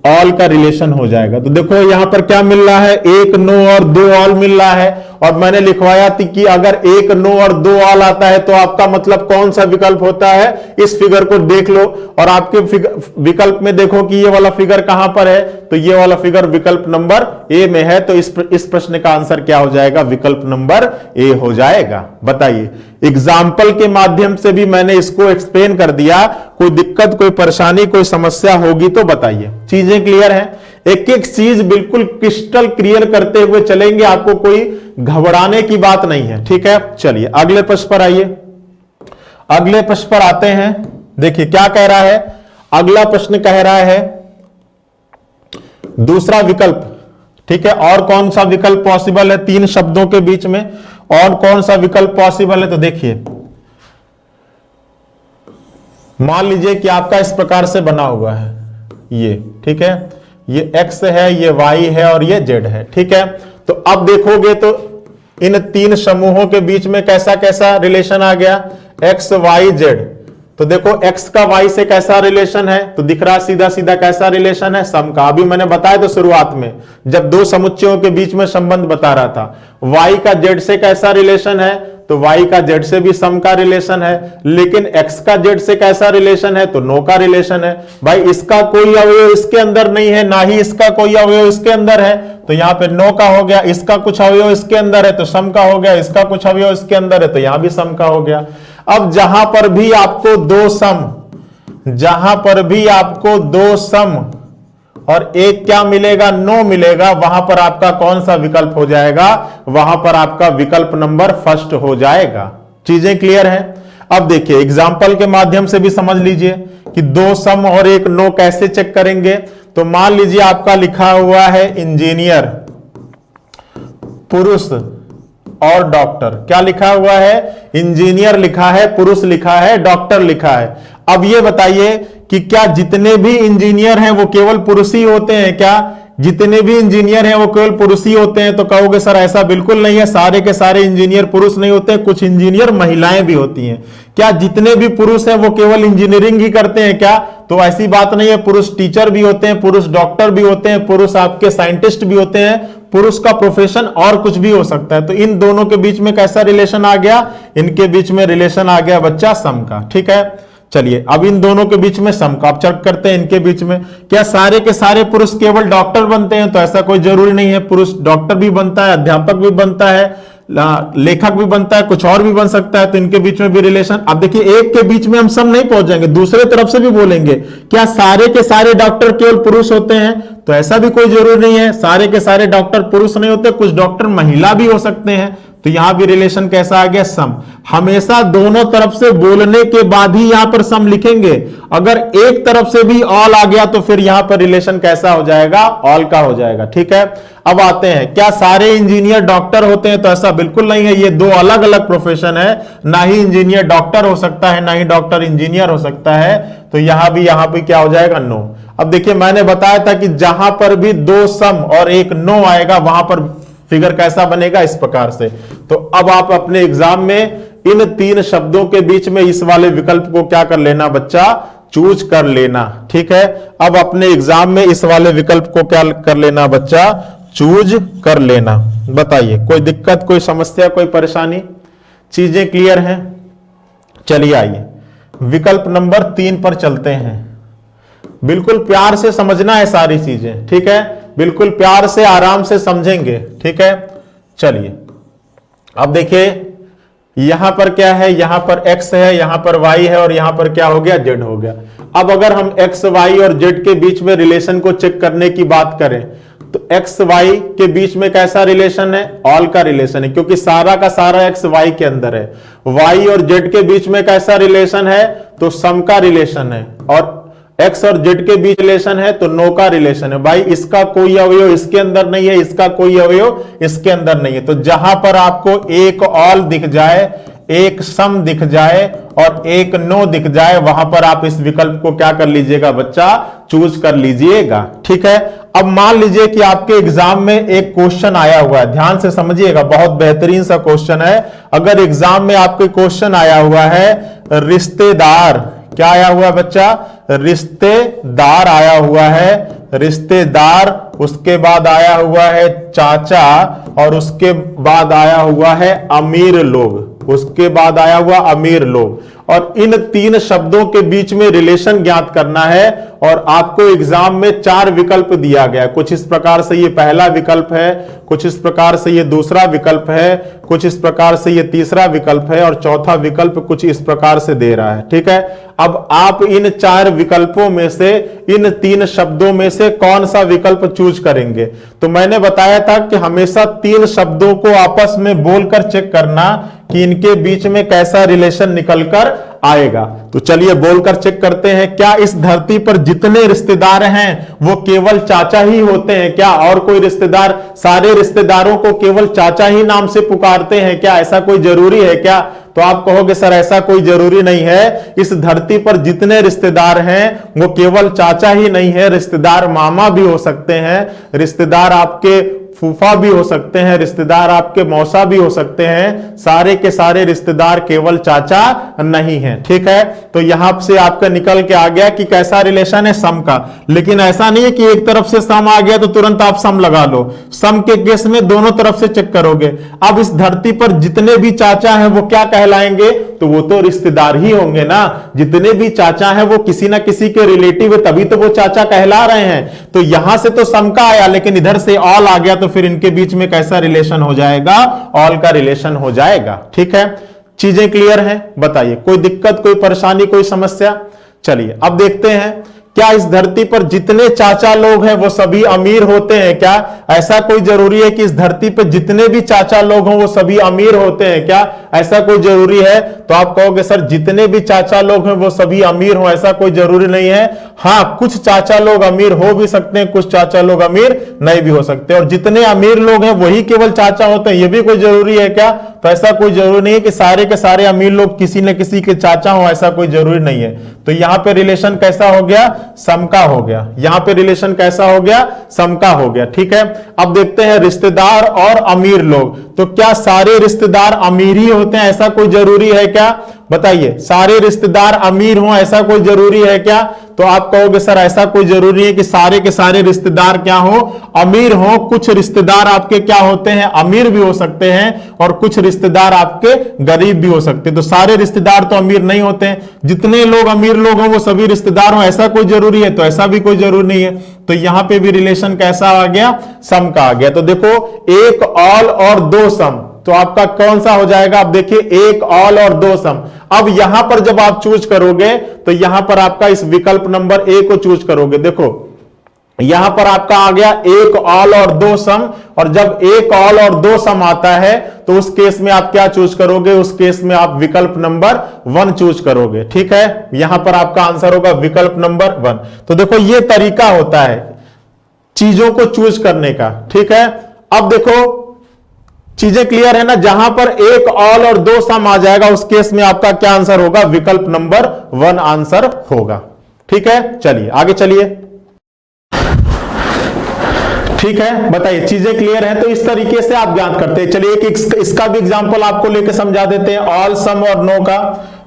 ऑल का रिलेशन हो जाएगा। तो देखो यहां पर क्या मिल रहा है? एक नो और दो ऑल मिल रहा है। और मैंने लिखवाया थी कि अगर एक नो और दो ऑल आता है तो आपका मतलब कौन सा विकल्प होता है? इस फिगर को देख लो और आपके विकल्प में देखो कि ये वाला फिगर कहां पर है। तो ये वाला फिगर विकल्प नंबर ए में है। तो इस प्रश्न का आंसर क्या हो जाएगा? विकल्प नंबर ए हो जाएगा। बताइए, एग्जाम्पल के माध्यम से भी मैंने इसको एक्सप्लेन कर दिया। कोई दिक्कत, कोई परेशानी, कोई समस्या होगी तो बताइए। चीजें क्लियर है? एक एक चीज बिल्कुल क्रिस्टल क्लियर करते हुए चलेंगे, आपको कोई घबराने की बात नहीं है, ठीक है। चलिए अगले प्रश्न पर आइए। अगले प्रश्न पर आते हैं। देखिए क्या कह रहा है अगला प्रश्न? कह रहा है दूसरा विकल्प, ठीक है। और कौन सा विकल्प पॉसिबल है तीन शब्दों के बीच में? और कौन सा विकल्प पॉसिबल है? तो देखिए, मान लीजिए कि आपका इस प्रकार से बना हुआ है ये, ठीक है। ये x है, ये y है और ये z है, ठीक है। तो अब देखोगे तो इन तीन समूहों के बीच में कैसा कैसा रिलेशन आ गया? x y z। तो देखो x का y से कैसा रिलेशन है? तो दिख रहा सीधा सीधा कैसा रिलेशन है? सम का। अभी मैंने बताया तो शुरुआत में जब दो समुच्चयों के बीच में संबंध बता रहा था। y का z से कैसा रिलेशन है? तो y का z से भी सम का रिलेशन है। लेकिन x का z से कैसा रिलेशन है? तो नो का रिलेशन है। भाई इसका कोई अवयव इसके अंदर नहीं है, ना ही इसका कोई अवयव इसके अंदर है, तो यहां पे नो का हो गया। इसका कुछ अवयव इसके अंदर है तो सम का हो गया। इसका कुछ अवयव इसके अंदर है तो यहां भी सम का हो गया। अब जहां पर भी आपको दो सम और एक क्या मिलेगा? नो मिलेगा, वहां पर आपका कौन सा विकल्प हो जाएगा? वहां पर आपका विकल्प नंबर फर्स्ट हो जाएगा। चीजें क्लियर है? अब देखिए एग्जाम्पल के माध्यम से भी समझ लीजिए कि दो सम और एक नो कैसे चेक करेंगे। तो मान लीजिए आपका लिखा हुआ है इंजीनियर, पुरुष और डॉक्टर। क्या लिखा हुआ है? इंजीनियर लिखा है, पुरुष लिखा है, डॉक्टर लिखा है। अब ये बताइए कि क्या जितने भी इंजीनियर हैं वो केवल पुरुष ही होते हैं? क्या जितने भी इंजीनियर हैं वो केवल पुरुष ही होते हैं? तो कहोगे सर ऐसा बिल्कुल नहीं है, सारे के सारे इंजीनियर पुरुष नहीं होते, कुछ इंजीनियर महिलाएं भी होती हैं। क्या जितने भी पुरुष हैं वो केवल इंजीनियरिंग ही करते हैं? क्या? तो ऐसी बात नहीं है। पुरुष टीचर भी होते हैं, पुरुष डॉक्टर भी होते हैं, पुरुष आपके साइंटिस्ट भी होते हैं, पुरुष का प्रोफेशन और कुछ भी हो सकता है। तो इन दोनों के बीच में कैसा रिलेशन आ गया? इनके बीच में रिलेशन आ गया बच्चा सम का, ठीक है। चलिए अब इन दोनों के बीच में सम का चेक करते हैं। इनके बीच में क्या सारे के सारे पुरुष केवल डॉक्टर बनते हैं? तो ऐसा कोई जरूरी नहीं है। पुरुष डॉक्टर भी बनता है, अध्यापक भी बनता है, लेखक भी बनता है, कुछ और भी बन सकता है। तो इनके बीच में भी रिलेशन। अब देखिए एक के बीच में हम सम नहीं पहुंच जाएंगे, दूसरे तरफ से भी बोलेंगे क्या सारे के सारे डॉक्टर केवल पुरुष होते हैं? तो ऐसा भी कोई जरूरी नहीं है। सारे के सारे डॉक्टर पुरुष नहीं होते, कुछ डॉक्टर महिला भी हो सकते हैं। तो यहां भी रिलेशन कैसा आ गया? सम। हमेशा दोनों तरफ से बोलने के बाद ही यहां पर सम लिखेंगे। अगर एक तरफ से भी ऑल आ गया तो फिर यहां पर रिलेशन कैसा हो जाएगा? ऑल का हो जाएगा, ठीक है। अब आते हैं, क्या सारे इंजीनियर डॉक्टर होते हैं? तो ऐसा बिल्कुल नहीं है। ये दो अलग अलग प्रोफेशन है। ना ही इंजीनियर डॉक्टर हो सकता है, ना ही डॉक्टर इंजीनियर हो सकता है। तो यहां भी क्या हो जाएगा? नो। अब देखिए मैंने बताया था कि जहां पर भी दो सम और एक नो आएगा वहां पर फिगर कैसा बनेगा? इस प्रकार से। तो अब आप अपने एग्जाम में इन तीन शब्दों के बीच में इस वाले विकल्प को क्या कर लेना बच्चा? चूज कर लेना, ठीक है। अब अपने एग्जाम में इस वाले विकल्प को क्या कर लेना बच्चा? चूज कर लेना। बताइए कोई दिक्कत, कोई समस्या, कोई परेशानी? चीजें क्लियर हैं? चलिए आइए विकल्प नंबर 3 पर चलते हैं। बिल्कुल प्यार से समझना है सारी चीजें, ठीक है, बिल्कुल प्यार से आराम से समझेंगे, ठीक है। चलिए अब देखिए यहां पर क्या है, यहां पर x है, यहां पर y है और यहां पर क्या हो गया, z हो गया। अब अगर हम x y और z के बीच में रिलेशन को चेक करने की बात करें तो x y के बीच में कैसा रिलेशन है, ऑल का रिलेशन है, क्योंकि सारा का सारा x y के अंदर है। y और z के बीच में कैसा रिलेशन है, तो सम का रिलेशन है, और x और z के बीच रिलेशन है तो नो का रिलेशन है। भाई इसका कोई अवयव इसके अंदर नहीं है, इसका कोई अवयव इसके अंदर नहीं है। तो जहां पर आपको एक ऑल दिख जाए, एक सम दिख जाए और एक नो दिख जाए, वहां पर आप इस विकल्प को क्या कर लीजिएगा बच्चा, चूज कर लीजिएगा, ठीक है। अब मान लीजिए कि आपके एग्जाम में एक क्वेश्चन आया हुआ है, ध्यान से समझिएगा, बहुत बेहतरीन सा क्वेश्चन है। अगर एग्जाम में आपके क्वेश्चन आया हुआ है रिश्तेदार, क्या आया हुआ है बच्चा, रिश्तेदार आया हुआ है, रिश्तेदार, उसके बाद आया हुआ है चाचा, और उसके बाद आया हुआ है अमीर लोग, उसके बाद आया हुआ अमीर लोग, और इन तीन शब्दों के बीच में रिलेशन ज्ञात करना है। और आपको एग्जाम में 4 विकल्प दिया गया है, कुछ इस प्रकार से ये पहला विकल्प है, कुछ इस प्रकार से ये दूसरा विकल्प है, कुछ इस प्रकार से ये तीसरा विकल्प है, और चौथा विकल्प कुछ इस प्रकार से दे रहा है, ठीक है। अब आप इन 4 विकल्पों में से, इन 3 शब्दों में से कौन सा विकल्प चूज करेंगे। तो मैंने बताया था कि हमेशा 3 शब्दों को आपस में बोलकर चेक करना कि इनके बीच में कैसा रिलेशन निकलकर आएगा। तो चलिए बोलकर चेक करते हैं, क्या इस धरती पर जितने रिश्तेदार हैं वो केवल चाचा ही होते हैं क्या, और कोई रिश्तेदार, सारे रिश्तेदारों को केवल चाचा ही नाम से पुकारते हैं क्या, ऐसा कोई जरूरी है क्या। तो आप कहोगे सर ऐसा कोई जरूरी नहीं है, इस धरती पर जितने रिश्तेदार हैं वो केवल चाचा ही नहीं है, रिश्तेदार मामा भी हो सकते हैं, रिश्तेदार आपके फूफा भी हो सकते हैं, रिश्तेदार आपके मौसा भी हो सकते हैं, सारे के सारे रिश्तेदार केवल चाचा नहीं है, ठीक है। तो यहां से आपका निकल के आ गया कि कैसा रिलेशन है, सम का। लेकिन ऐसा नहीं है कि एक तरफ से सम आ गया तो तुरंत आप सम लगा लो, सम के केस में दोनों तरफ से चेक करोगे। अब इस धरती पर जितने भी चाचा हैं वो क्या कहलाएंगे, तो वो तो रिश्तेदार ही होंगे ना, जितने भी चाचा हैं वो किसी ना किसी के रिलेटिव है, तभी तो वो चाचा कहला रहे हैं। तो यहां से तो सम का आया, लेकिन इधर से ऑल आ गया, तो फिर इनके बीच में कैसा रिलेशन हो जाएगा, ऑल का रिलेशन हो जाएगा, ठीक है। चीजें क्लियर हैं, बताइए कोई दिक्कत, कोई परेशानी, कोई समस्या। चलिए अब देखते हैं, क्या इस धरती पर जितने चाचा लोग हैं वो सभी अमीर होते हैं क्या, ऐसा कोई जरूरी है कि इस धरती पर जितने भी चाचा लोग हों वो सभी अमीर होते हैं क्या, ऐसा कोई जरूरी है। तो आप कहोगे सर जितने भी चाचा लोग हैं वो सभी अमीर हों, ऐसा कोई जरूरी नहीं है। हां, कुछ चाचा लोग अमीर हो भी सकते हैं, कुछ चाचा लोग अमीर नहीं भी हो सकते, और जितने अमीर लोग हैं वही केवल चाचा होते हैं, ये भी कोई जरूरी है क्या। तो ऐसा कोई जरूरी नहीं है कि सारे के सारे अमीर लोग किसी न किसी के चाचा हो, ऐसा कोई जरूरी नहीं है। तो यहां पे रिलेशन कैसा हो गया, सम का हो गया, यहां पे रिलेशन कैसा हो गया, सम का हो गया, ठीक है। अब देखते हैं रिश्तेदार और अमीर लोग, तो क्या सारे रिश्तेदार अमीर ही होते हैं, ऐसा कोई जरूरी है क्या, बताइए। सारे रिश्तेदार अमीर हों ऐसा कोई जरूरी है क्या। तो आप कहोगे सर ऐसा कोई जरूरी है कि सारे के सारे रिश्तेदार क्या हो, अमीर हो। कुछ रिश्तेदार आपके क्या होते हैं, अमीर भी हो सकते हैं, और कुछ रिश्तेदार आपके गरीब भी हो सकते हैं। तो सारे रिश्तेदार तो अमीर नहीं होते हैं, जितने लोग अमीर लोग हों वो सभी रिश्तेदार हों, ऐसा कोई जरूरी है, तो ऐसा भी कोई जरूरी नहीं है। तो यहां पे भी रिलेशन कैसा आ गया, सम का आ गया। तो देखो एक ऑल और 2 सम, तो आपका कौन सा हो जाएगा, आप देखिए एक ऑल और 2 सम। अब यहां पर जब आप चूज करोगे तो यहां पर आपका इस विकल्प नंबर ए को चूज करोगे। देखो यहां पर आपका आ गया एक ऑल और 2 सम, और जब एक ऑल और 2 सम आता है तो उस केस में आप क्या चूज करोगे, उस केस में आप विकल्प नंबर 1 चूज करोगे, ठीक है। यहां पर आपका आंसर होगा विकल्प नंबर 1। तो देखो ये तरीका होता है चीजों को चूज करने का, ठीक है। अब देखो चीजें क्लियर है ना, जहां पर एक ऑल और 2 सम आ जाएगा उस केस में आपका क्या आंसर होगा, विकल्प नंबर 1 आंसर होगा, ठीक है। चलिए आगे चलिए, ठीक है, बताइए चीजें क्लियर हैं। तो इस तरीके से आप ज्ञात करते हैं। चलिए एक इसका भी एग्जांपल आपको लेके समझा देते हैं, ऑल सम और नो का।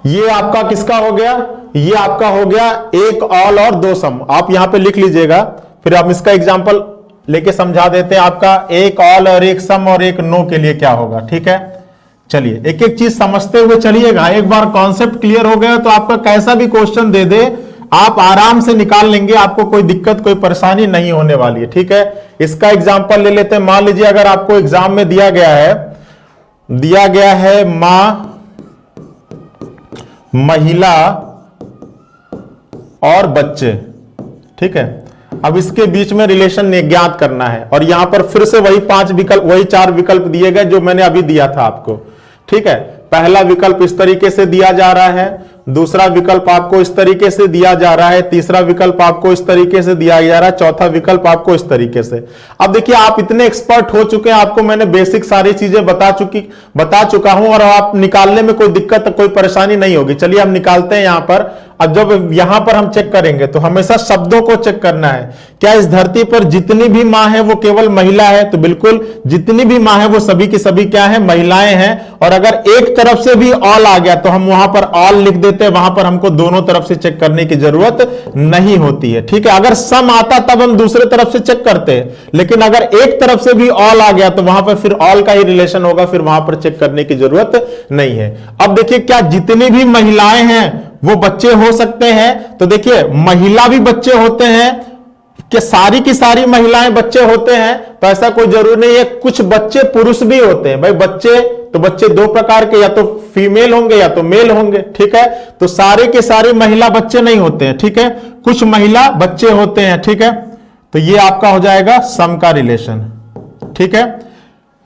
ये आपका किसका हो गया, ये आपका हो गया एक ऑल और 2 सम। आप यहां पे लिख लीजिएगा, फिर हम इसका एग्जांपल लेके समझा देते हैं। आपका एक ऑल और एक सम और एक नो के लिए क्या होगा, ठीक है। चलिए एक एक चीज समझते हुए चलिएगा। एक बार कॉन्सेप्ट क्लियर हो गया तो आपका कैसा भी क्वेश्चन दे दे आप आराम से निकाल लेंगे, आपको कोई दिक्कत कोई परेशानी नहीं होने वाली है। ठीक है, इसका एग्जांपल ले लेते हैं। मान लीजिए अगर आपको एग्जाम में दिया गया है मां, महिला और बच्चे। ठीक है, अब इसके बीच में रिलेशन ज्ञात करना है, और यहां पर फिर से वही 5 विकल्प, वही 4 विकल्प दिए गए जो मैंने अभी दिया था आपको। ठीक है, पहला विकल्प इस तरीके से दिया जा रहा है, दूसरा विकल्प आपको इस तरीके से दिया जा रहा है, तीसरा विकल्प आपको इस तरीके से दिया जा रहा है, चौथा विकल्प आपको इस तरीके से। अब देखिए आप इतने एक्सपर्ट हो चुके हैं, आपको मैंने बेसिक सारी चीजें बता चुका हूं, और आप निकालने में कोई दिक्कत कोई परेशानी नहीं होगी। चलिए हम निकालते हैं यहां पर। अब जब यहां पर हम चेक करेंगे तो हमेशा शब्दों को चेक करना है। क्या इस धरती पर जितनी भी मां है वो केवल महिला है? तो बिल्कुल, जितनी भी मां है वो सभी की सभी क्या है? महिलाएं हैं। और अगर एक तरफ से भी ऑल आ गया तो हम वहां पर ऑल लिख देते हैं, वहां पर हमको दोनों तरफ से चेक करने की जरूरत नहीं होती है। ठीक है, अगर सम आता तब हम दूसरे तरफ से चेक करते हैं, लेकिन अगर एक तरफ से भी ऑल आ गया तो वहां पर फिर ऑल का ही रिलेशन होगा, फिर वहां पर चेक करने की जरूरत नहीं है। अब देखिए, क्या जितनी भी महिलाएं हैं वो बच्चे हो सकते हैं? तो देखिए, महिला भी बच्चे होते हैं। कि सारी की सारी महिलाएं बच्चे होते हैं? तो ऐसा कोई जरूरी नहीं है, कुछ बच्चे पुरुष भी होते हैं। भाई बच्चे तो बच्चे 2 प्रकार के, या तो फीमेल होंगे या तो मेल होंगे। ठीक है, तो सारे के सारे महिला बच्चे नहीं होते हैं। ठीक है, कुछ महिला बच्चे होते हैं। ठीक है, तो ये आपका हो जाएगा सम का रिलेशन। ठीक है,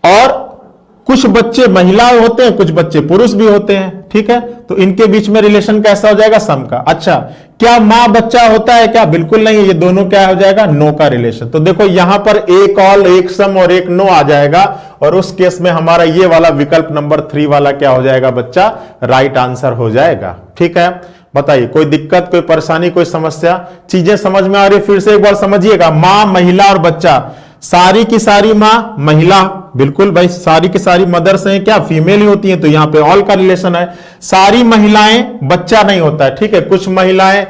और कुछ बच्चे महिला होते हैं, कुछ बच्चे पुरुष भी होते हैं। ठीक है, तो इनके बीच में रिलेशन कैसा हो जाएगा? सम का। अच्छा, क्या मां बच्चा होता है क्या? बिल्कुल नहीं, ये दोनों क्या हो जाएगा? नो का रिलेशन। तो देखो यहां पर एक ऑल, एक सम और एक नो आ जाएगा, और उस केस में हमारा ये वाला विकल्प नंबर 3 वाला क्या हो जाएगा बच्चा? राइट आंसर हो जाएगा। ठीक है, बताइए कोई दिक्कत कोई परेशानी कोई समस्या? चीजें समझ में आ रही है? फिर से एक बार समझिएगा। मां, महिला और बच्चा, सारी की सारी मां महिला, बिल्कुल भाई सारी की सारी मदर्स हैं क्या? फीमेल ही होती हैं, तो यहां पे ऑल का रिलेशन है। सारी महिलाएं बच्चा नहीं होता है। ठीक है, कुछ महिलाएं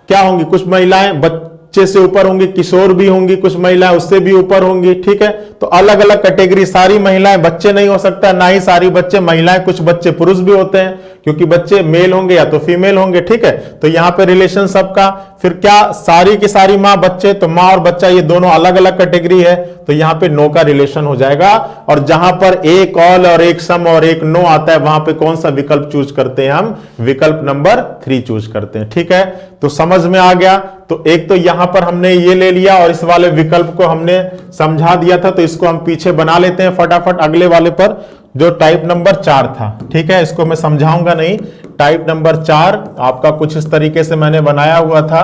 क्या होंगी? कुछ महिलाएं बच्चे से ऊपर होंगी, किशोर भी होंगी, कुछ महिलाएं उससे भी ऊपर होंगी। ठीक है, तो अलग अलग कैटेगरी। सारी महिलाएं बच्चे नहीं हो सकता, ना ही सारी बच्चे महिलाएं, कुछ बच्चे पुरुष भी होते हैं, क्योंकि बच्चे मेल होंगे या तो फीमेल होंगे। ठीक है, तो यहां पे रिलेशन सबका। फिर क्या सारी की सारी मां बच्चे? तो मां और बच्चा ये दोनों अलग अलग कैटेगरी है, तो यहां पे नो का रिलेशन हो जाएगा। और जहां पर एक ऑल और एक सम और एक नो आता है, वहां पे कौन सा विकल्प चूज करते हैं हम? विकल्प नंबर 3 चूज करते हैं। ठीक है, तो समझ में आ गया। तो एक तो यहां पर हमने ये ले लिया, और इस वाले विकल्प को हमने समझा दिया था, तो इसको हम पीछे बना लेते हैं फटाफट अगले वाले पर, जो टाइप नंबर 4 था। ठीक है, इसको मैं समझाऊंगा नहीं। टाइप नंबर 4 आपका कुछ इस तरीके से मैंने बनाया हुआ था।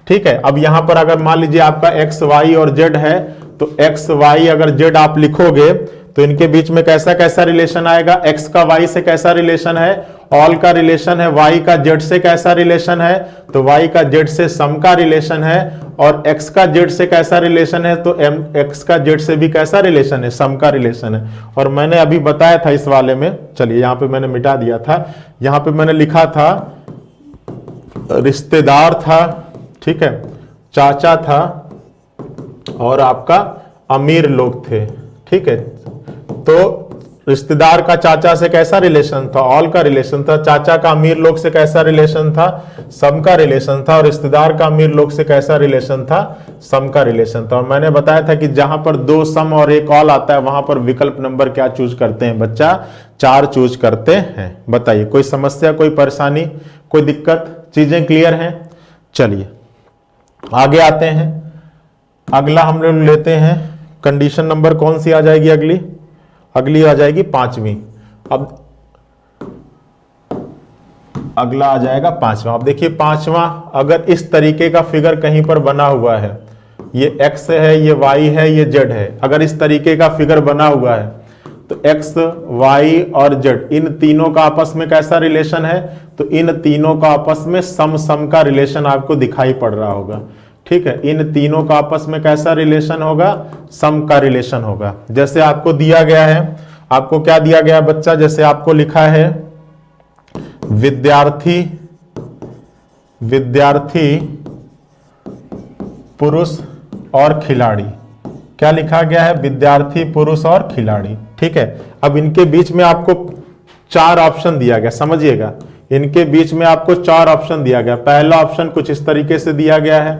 ठीक है, अब यहां पर अगर मान लीजिए आपका एक्स, वाई और जेड है, तो एक्स, वाई अगर जेड आप लिखोगे तो इनके बीच में कैसा कैसा रिलेशन आएगा? एक्स का वाई से कैसा रिलेशन है? ऑल का रिलेशन है। वाई का जेड से कैसा रिलेशन है? तो वाई का जेड से सम का रिलेशन है। और एक्स का जेड से कैसा रिलेशन है? तो एक्स का जेड से भी कैसा रिलेशन है? सम का रिलेशन है। और मैंने अभी बताया था इस वाले में, चलिए यहां पे मैंने मिटा दिया था, यहां पे मैंने लिखा था रिश्तेदार था, ठीक है, चाचा था, और आपका अमीर लोग थे। ठीक है, तो रिश्तेदार का चाचा से कैसा रिलेशन था? ऑल का रिलेशन था। चाचा का अमीर लोग से कैसा रिलेशन था? सम का रिलेशन था। और रिश्तेदार का अमीर लोग से कैसा रिलेशन था? सम का रिलेशन था। और मैंने बताया था कि जहां पर 2 सम और 1 ऑल आता है, वहां पर विकल्प नंबर क्या चूज करते हैं बच्चा? 4 चूज करते हैं। बताइए कोई समस्या कोई परेशानी कोई दिक्कत? चीजें क्लियर हैं? चलिए आगे आते हैं। अगला हम लोग लेते हैं, कंडीशन नंबर कौन सी आ जाएगी? अगली आ जाएगी 5वीं। अब अगला आ जाएगा 5वां। अब देखिए 5वां, अगर इस तरीके का फिगर कहीं पर बना हुआ है, ये x है, ये y है, ये z है, अगर इस तरीके का फिगर बना हुआ है, तो x, y और z इन तीनों का आपस में कैसा रिलेशन है? तो इन तीनों का आपस में सम का रिलेशन आपको दिखाई पड़ रहा होगा। ठीक है, इन तीनों का आपस में कैसा रिलेशन होगा? सम का रिलेशन होगा। जैसे आपको दिया गया है, आपको क्या दिया गया है बच्चा? जैसे आपको लिखा है विद्यार्थी पुरुष और खिलाड़ी। क्या लिखा गया है? विद्यार्थी पुरुष और खिलाड़ी। ठीक है, अब इनके बीच में आपको 4 ऑप्शन दिया गया, समझिएगा। इनके बीच में आपको 4 ऑप्शन दिया गया। पहला ऑप्शन कुछ इस तरीके से दिया गया है,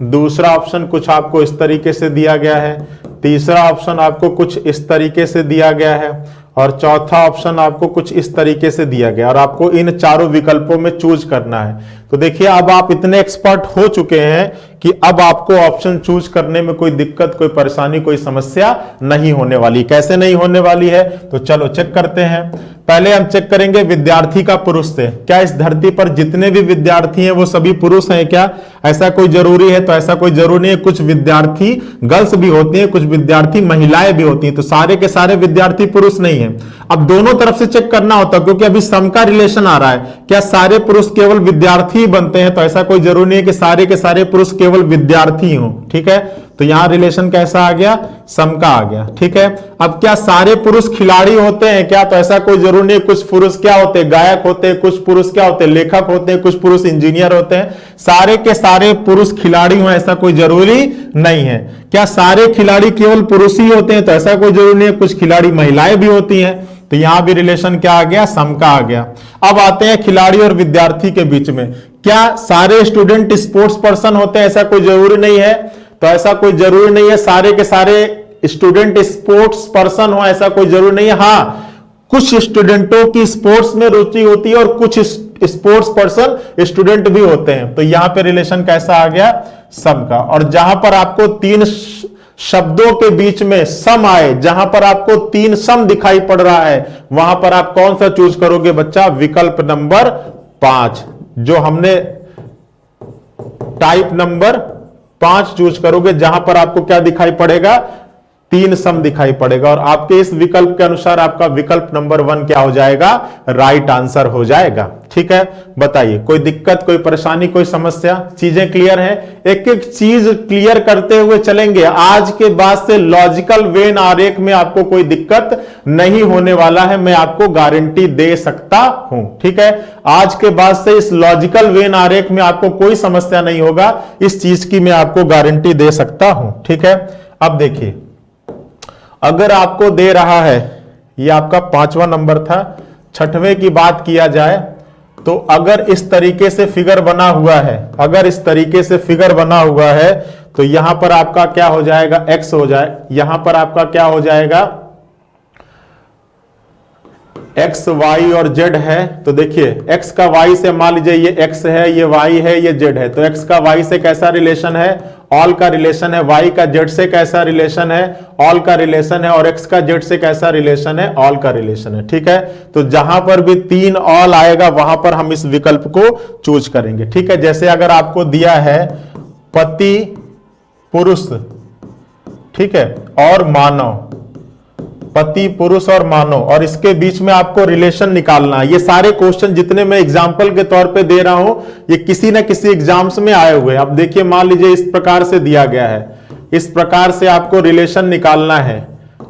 दूसरा ऑप्शन कुछ आपको इस तरीके से दिया गया है, तीसरा ऑप्शन आपको कुछ इस तरीके से दिया गया है और चौथा ऑप्शन आपको कुछ इस तरीके से दिया गया और आपको इन चारों विकल्पों में चूज करना है। तो देखिए अब आप इतने एक्सपर्ट हो चुके हैं कि अब आपको ऑप्शन चूज करने में कोई दिक्कत, कोई परेशानी, कोई समस्या नहीं होने वाली। कैसे नहीं होने वाली है तो चलो चेक करते हैं। पहले हम चेक करेंगे विद्यार्थी का पुरुष से। क्या इस धरती पर जितने भी विद्यार्थी हैं वो सभी पुरुष हैं क्या? ऐसा कोई जरूरी है? तो ऐसा कोई जरूरी नहीं है। कुछ विद्यार्थी गर्ल्स भी होती हैं, कुछ विद्यार्थी महिलाएं भी होती हैं, तो सारे के सारे विद्यार्थी पुरुष नहीं है। अब दोनों तरफ से चेक करना होता है क्योंकि अभी सम का रिलेशन आ रहा है। क्या सारे पुरुष केवल विद्यार्थी बनते हैं? तो ऐसा कोई जरूरी नहीं है कि सारे के सारे पुरुष केवल विद्यार्थी हों। ठीक है, तो यहां रिलेशन कैसा आ गया? सम का आ गया। ठीक है, अब क्या सारे पुरुष खिलाड़ी होते हैं क्या? तो ऐसा कोई जरूरी नहीं। कुछ पुरुष क्या होते हैं? गायक होते हैं, कुछ पुरुष क्या होते हैं? लेखक होते हैं, कुछ पुरुष इंजीनियर होते हैं। सारे के सारे पुरुष खिलाड़ी हो ऐसा कोई जरूरी नहीं है। क्या सारे खिलाड़ी केवल पुरुष ही होते हैं? तो ऐसा कोई जरूरी नहीं है। कुछ खिलाड़ी महिलाएं भी होती हैं। तो यहां भी रिलेशन क्या आ गया? सम का आ गया। अब आते हैं खिलाड़ी और विद्यार्थी के बीच में। क्या सारे स्टूडेंट स्पोर्ट्स पर्सन होते हैं? ऐसा कोई जरूरी नहीं है। तो ऐसा कोई जरूरी नहीं है सारे के सारे स्टूडेंट स्पोर्ट्स पर्सन हो, ऐसा कोई जरूरी नहीं है। हां, कुछ स्टूडेंटों की स्पोर्ट्स में रुचि होती है और कुछ स्पोर्ट्स पर्सन स्टूडेंट भी होते हैं। तो यहां पे रिलेशन कैसा आ गया? सम का। और जहां पर आपको 3 शब्दों के बीच में सम आए, जहां पर आपको 3 सम दिखाई पड़ रहा है, वहां पर आप कौन सा चूज करोगे बच्चा? विकल्प नंबर 5, जो हमने टाइप नंबर 5 चूज करोगे, जहां पर आपको क्या दिखाई पड़ेगा? 3 सम दिखाई पड़ेगा। और आपके इस विकल्प के अनुसार आपका विकल्प नंबर 1 क्या हो जाएगा? राइट आंसर हो जाएगा। ठीक है, बताइए कोई दिक्कत, कोई परेशानी, कोई समस्या? चीजें क्लियर है? एक एक चीज क्लियर करते हुए चलेंगे। आज के बाद से लॉजिकल वेन आरेख में आपको कोई दिक्कत नहीं होने वाला है, मैं आपको गारंटी दे सकता हूं। ठीक है, आज के बाद से इस लॉजिकल वेन आरेख में आपको कोई समस्या नहीं होगा, इस चीज की मैं आपको गारंटी दे सकता हूं। ठीक है, अब देखिए अगर आपको दे रहा है, ये आपका 5वां नंबर था, 6वें की बात किया जाए तो अगर इस तरीके से फिगर बना हुआ है, अगर इस तरीके से फिगर बना हुआ है तो यहां पर आपका क्या हो जाएगा? x हो जाए। यहां पर आपका क्या हो जाएगा? x, y और z है। तो देखिए x का y से, मान लीजिए ये x है, ये y है, ये z है, तो x का y से कैसा रिलेशन है? ऑल का रिलेशन है। y का z से कैसा रिलेशन है? ऑल का रिलेशन है। और x का z से कैसा रिलेशन है? ऑल का रिलेशन है। ठीक है, तो जहां पर भी 3 ऑल आएगा वहां पर हम इस विकल्प को चूज करेंगे। ठीक है, जैसे अगर आपको दिया है पति पुरुष, ठीक है, और मानव, पति पुरुष और मानव, और इसके बीच में आपको रिलेशन निकालना है। ये सारे क्वेश्चन जितने मैं एग्जांपल के तौर पे दे रहा हूं ये किसी ना किसी एग्जाम्स में आए हुए। अब देखिए मान लीजिए इस प्रकार से दिया गया है, इस प्रकार से आपको रिलेशन निकालना है।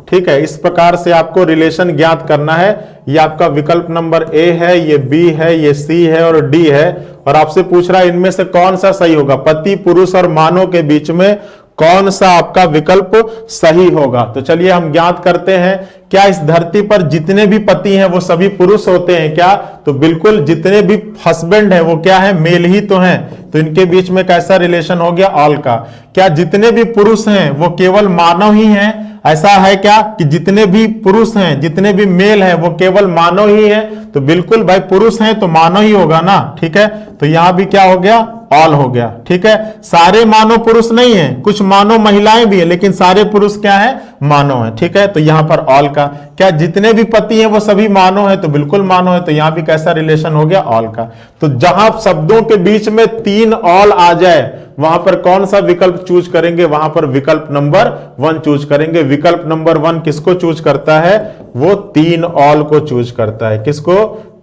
ठीक है, इस प्रकार से आपको रिलेशन ज्ञात करना है। ये आपका विकल्प नंबर ए है, ये बी है, ये सी है और डी है। और आपसे पूछ रहा है इनमें से कौन सा सही होगा? पति पुरुष और मानव के बीच में कौन सा आपका विकल्प सही होगा? तो चलिए हम ज्ञात करते हैं। क्या इस धरती पर जितने भी पति हैं वो सभी पुरुष होते हैं क्या? तो बिल्कुल, जितने भी हस्बैंड हैं वो क्या है? मेल ही तो हैं। तो इनके बीच में कैसा रिलेशन हो गया? ऑल का। क्या जितने भी पुरुष हैं वो केवल मानव ही हैं? ऐसा है क्या कि जितने भी पुरुष हैं, जितने भी मेल हैं वो केवल मानव ही हैं? तो बिल्कुल भाई, पुरुष हैं तो मानव ही होगा ना। ठीक है, तो यहां भी क्या हो गया? ऑल हो गया। ठीक है, सारे मानव पुरुष नहीं है, कुछ मानव महिलाएं भी है, लेकिन सारे पुरुष क्या है? मानव है। ठीक है, तो यहां पर ऑल का। क्या जितने भी पति हैं वो सभी मानव है? तो बिल्कुल मानव है। तो यहां भी कैसा रिलेशन हो गया? ऑल का। तो जहां शब्दों के बीच में 3 ऑल आ जाए वहां पर कौन सा विकल्प चूज करेंगे? वहां पर विकल्प नंबर 1 चूज करेंगे। विकल्प नंबर 1 किसको चूज करता है? वो 3 ऑल को चूज करता है। किसको?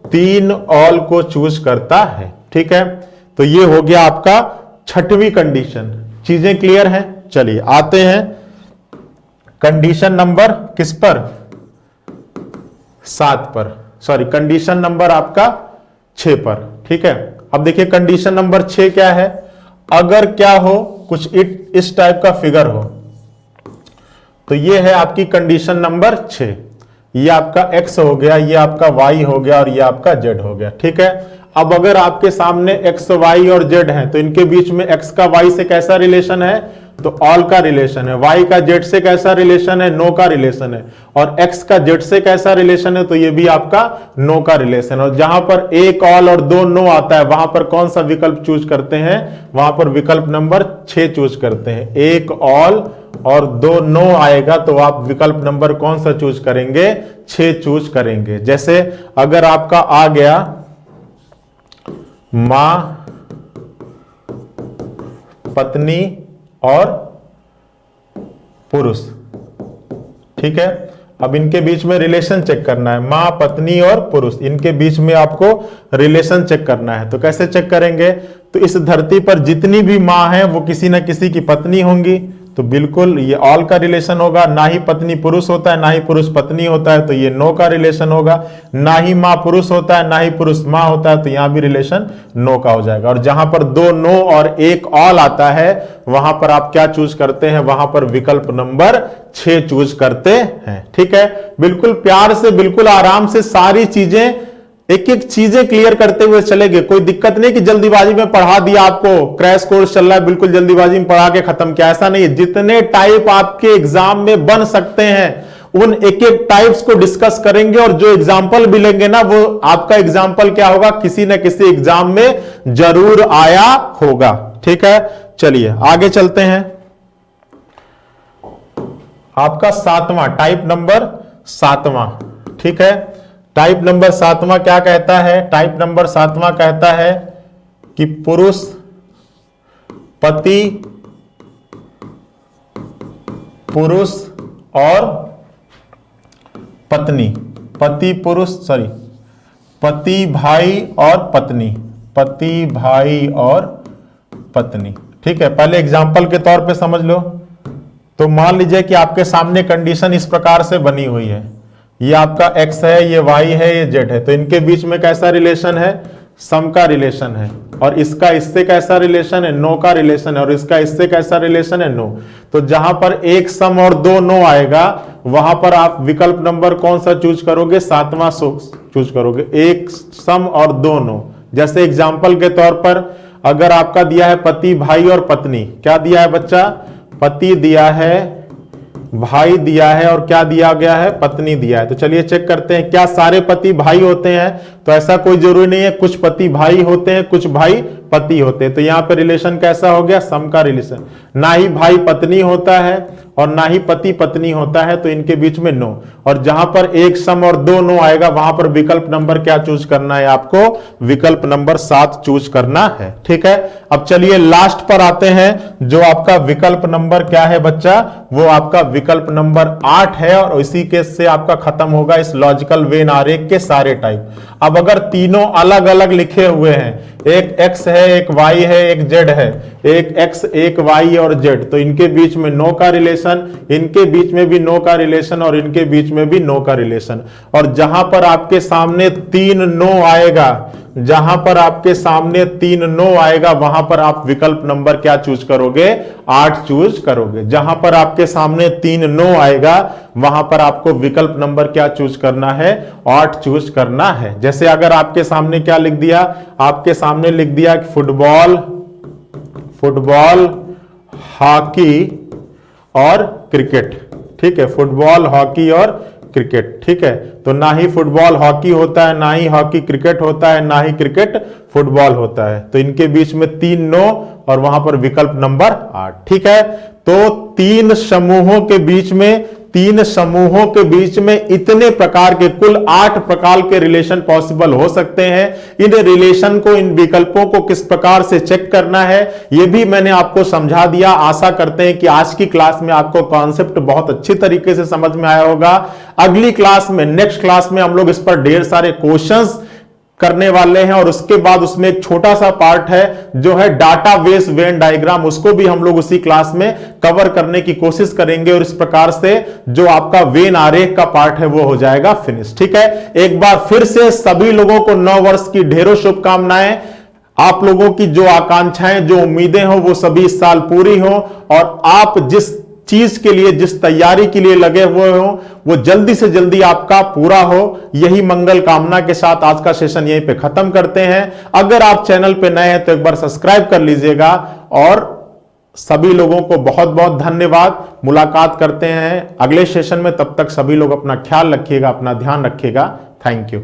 3 ऑल को चूज करता है। ठीक है, तो ये हो गया आपका 6वीं कंडीशन। चीजें क्लियर हैं? चलिए आते हैं कंडीशन नंबर किस पर? 7 पर, सॉरी कंडीशन नंबर आपका 6 पर। ठीक है, अब देखिए कंडीशन नंबर 6 क्या है? अगर क्या हो, कुछ इस टाइप का फिगर हो, तो ये है आपकी कंडीशन नंबर 6। ये आपका x हो गया, ये आपका y हो गया और ये आपका z हो गया। ठीक है, अब अगर आपके सामने एक्स वाई और जेड है तो इनके बीच में एक्स का वाई से कैसा रिलेशन है, तो ऑल का रिलेशन है। वाई का जेड से कैसा रिलेशन है, नो का रिलेशन है। और एक्स का जेड से कैसा रिलेशन है, तो ये भी आपका नो का रिलेशन। और जहां पर एक ऑल और दो नो आता है वहां पर कौन सा विकल्प चूज करते हैं, वहां पर विकल्प नंबर 6 चूज करते हैं। एक ऑल और दो नो आएगा तो आप विकल्प नंबर कौन सा चूज करेंगे, 6 चूज करेंगे। जैसे अगर आपका आ गया मां, पत्नी और पुरुष, ठीक है। अब इनके बीच में रिलेशन चेक करना है, मां, पत्नी और पुरुष, इनके बीच में आपको रिलेशन चेक करना है। तो कैसे चेक करेंगे, तो इस धरती पर जितनी भी मां है वो किसी ना किसी की पत्नी होंगी, तो बिल्कुल ये ऑल का रिलेशन होगा। ना ही पत्नी पुरुष होता है, ना ही पुरुष पत्नी होता है, तो ये नो का रिलेशन होगा। ना ही मां पुरुष होता है, ना ही पुरुष मां होता है, तो यहां भी रिलेशन नो का हो जाएगा। और जहां पर दो नो और एक ऑल आता है वहां पर आप क्या चूज करते हैं, वहां पर विकल्प नंबर 6 चूज करते हैं, ठीक है। बिल्कुल प्यार से, बिल्कुल आराम से सारी चीजें, एक एक चीजें क्लियर करते हुए चलेंगे। कोई दिक्कत नहीं कि जल्दीबाजी में पढ़ा दिया, आपको क्रैश कोर्स चल रहा है, बिल्कुल जल्दीबाजी में पढ़ा के खत्म किया, ऐसा नहीं है। जितने टाइप आपके एग्जाम में बन सकते हैं उन एक एक टाइप्स को डिस्कस करेंगे, और जो एग्जाम्पल भी लेंगे ना वो आपका एग्जाम्पल क्या होगा, किसी न किसी एग्जाम में जरूर आया होगा, ठीक है। चलिए आगे चलते हैं। आपका 7वां टाइप नंबर 7वां, ठीक है। टाइप नंबर 7वां क्या कहता है, टाइप नंबर 7वां कहता है कि पुरुष पति, पुरुष और पत्नी, पति पुरुष, सॉरी, पति भाई और पत्नी, पति भाई और पत्नी, ठीक है। पहले एग्जांपल के तौर पे समझ लो। तो मान लीजिए कि आपके सामने कंडीशन इस प्रकार से बनी हुई है, ये आपका x है, ये y है, ये z है, तो इनके बीच में कैसा रिलेशन है, सम का रिलेशन है। और इसका इससे कैसा रिलेशन है, नो का रिलेशन है। और इसका इससे कैसा रिलेशन है, नो। तो जहां पर एक सम और दो नो आएगा वहां पर आप विकल्प नंबर कौन सा चूज करोगे, 7वां चूज करोगे, एक सम और दो नो। जैसे एग्जाम्पल के तौर पर अगर आपका दिया है पति भाई और पत्नी, क्या दिया है बच्चा, पति दिया है, भाई दिया है और क्या दिया गया है, पत्नी दिया है। तो चलिए चेक करते हैं, क्या सारे पति भाई होते हैं, तो ऐसा कोई जरूरी नहीं है, कुछ पति भाई होते हैं, कुछ भाई पति होते हैं। तो यहां पे रिलेशन कैसा हो गया, सम का रिलेशन। ना ही भाई पत्नी होता है और ना ही पति पत्नी होता है, तो इनके बीच में नो। और जहां पर एक सम और दो नो आएगा वहां पर विकल्प नंबर क्या चूज करना है, आपको विकल्प नंबर 7 चूज करना है, ठीक है। अब चलिए लास्ट पर आते हैं, जो आपका विकल्प नंबर क्या है बच्चा, वो आपका विकल्प नंबर 8 है। और इसी के से आपका खत्म होगा इस लॉजिकल वेन आरेख के सारे टाइप। अब अगर तीनों अलग अलग लिखे हुए हैं, एक x है, एक y है, एक z है, एक x, एक y और z, तो इनके बीच में नो का रिलेशन, इनके बीच में भी नो का रिलेशन और इनके बीच में भी नो का रिलेशन। और जहां पर आपके सामने 3 नो आएगा, जहां पर आपके सामने 3 नो आएगा वहां पर आप विकल्प नंबर क्या चूज करोगे, 8 चूज करोगे। जहां पर आपके सामने 3 नो आएगा वहां पर आपको विकल्प नंबर क्या चूज करना है, 8 चूज करना है। जैसे अगर आपके सामने क्या लिख दिया, आपके सामने लिख दिया कि फुटबॉल, फुटबॉल, हॉकी और क्रिकेट, ठीक है, फुटबॉल, हॉकी और क्रिकेट, ठीक है। तो ना ही फुटबॉल हॉकी होता है, ना ही हॉकी क्रिकेट होता है, ना ही क्रिकेट फुटबॉल होता है। तो इनके बीच में 3 नो और वहां पर विकल्प नंबर 8, ठीक है। तो 3 समूहों के बीच में, 3 समूहों के बीच में इतने प्रकार के, कुल 8 प्रकार के रिलेशन पॉसिबल हो सकते हैं। इन रिलेशन को, इन विकल्पों को किस प्रकार से चेक करना है यह भी मैंने आपको समझा दिया। आशा करते हैं कि आज की क्लास में आपको कॉन्सेप्ट बहुत अच्छी तरीके से समझ में आया होगा। अगली क्लास में, नेक्स्ट क्लास में हम लोग इस पर ढेर सारे क्वेश्चंस करने वाले हैं और उसके बाद उसमें एक छोटा सा पार्ट है जो है डाटाबेस वेन डायग्राम, उसको भी हम लोग उसी क्लास में कवर करने की कोशिश करेंगे। और इस प्रकार से जो आपका वेन आरेख का पार्ट है वो हो जाएगा फिनिश, ठीक है। एक बार फिर से सभी लोगों को नव वर्ष की ढेरों शुभकामनाएं। आप लोगों की जो आकांक्षाएं, जो उम्मीदें हो वो सभी इस साल पूरी हो और आप जिस चीज के लिए, जिस तैयारी के लिए लगे हुए हो, वो जल्दी से जल्दी आपका पूरा हो। यही मंगल कामना के साथ आज का सेशन यहीं पे खत्म करते हैं। अगर आप चैनल पे नए हैं तो एक बार सब्सक्राइब कर लीजिएगा। और सभी लोगों को बहुत बहुत धन्यवाद। मुलाकात करते हैं अगले सेशन में, तब तक सभी लोग अपना ख्याल रखिएगा, अपना ध्यान रखिएगा। Thank you.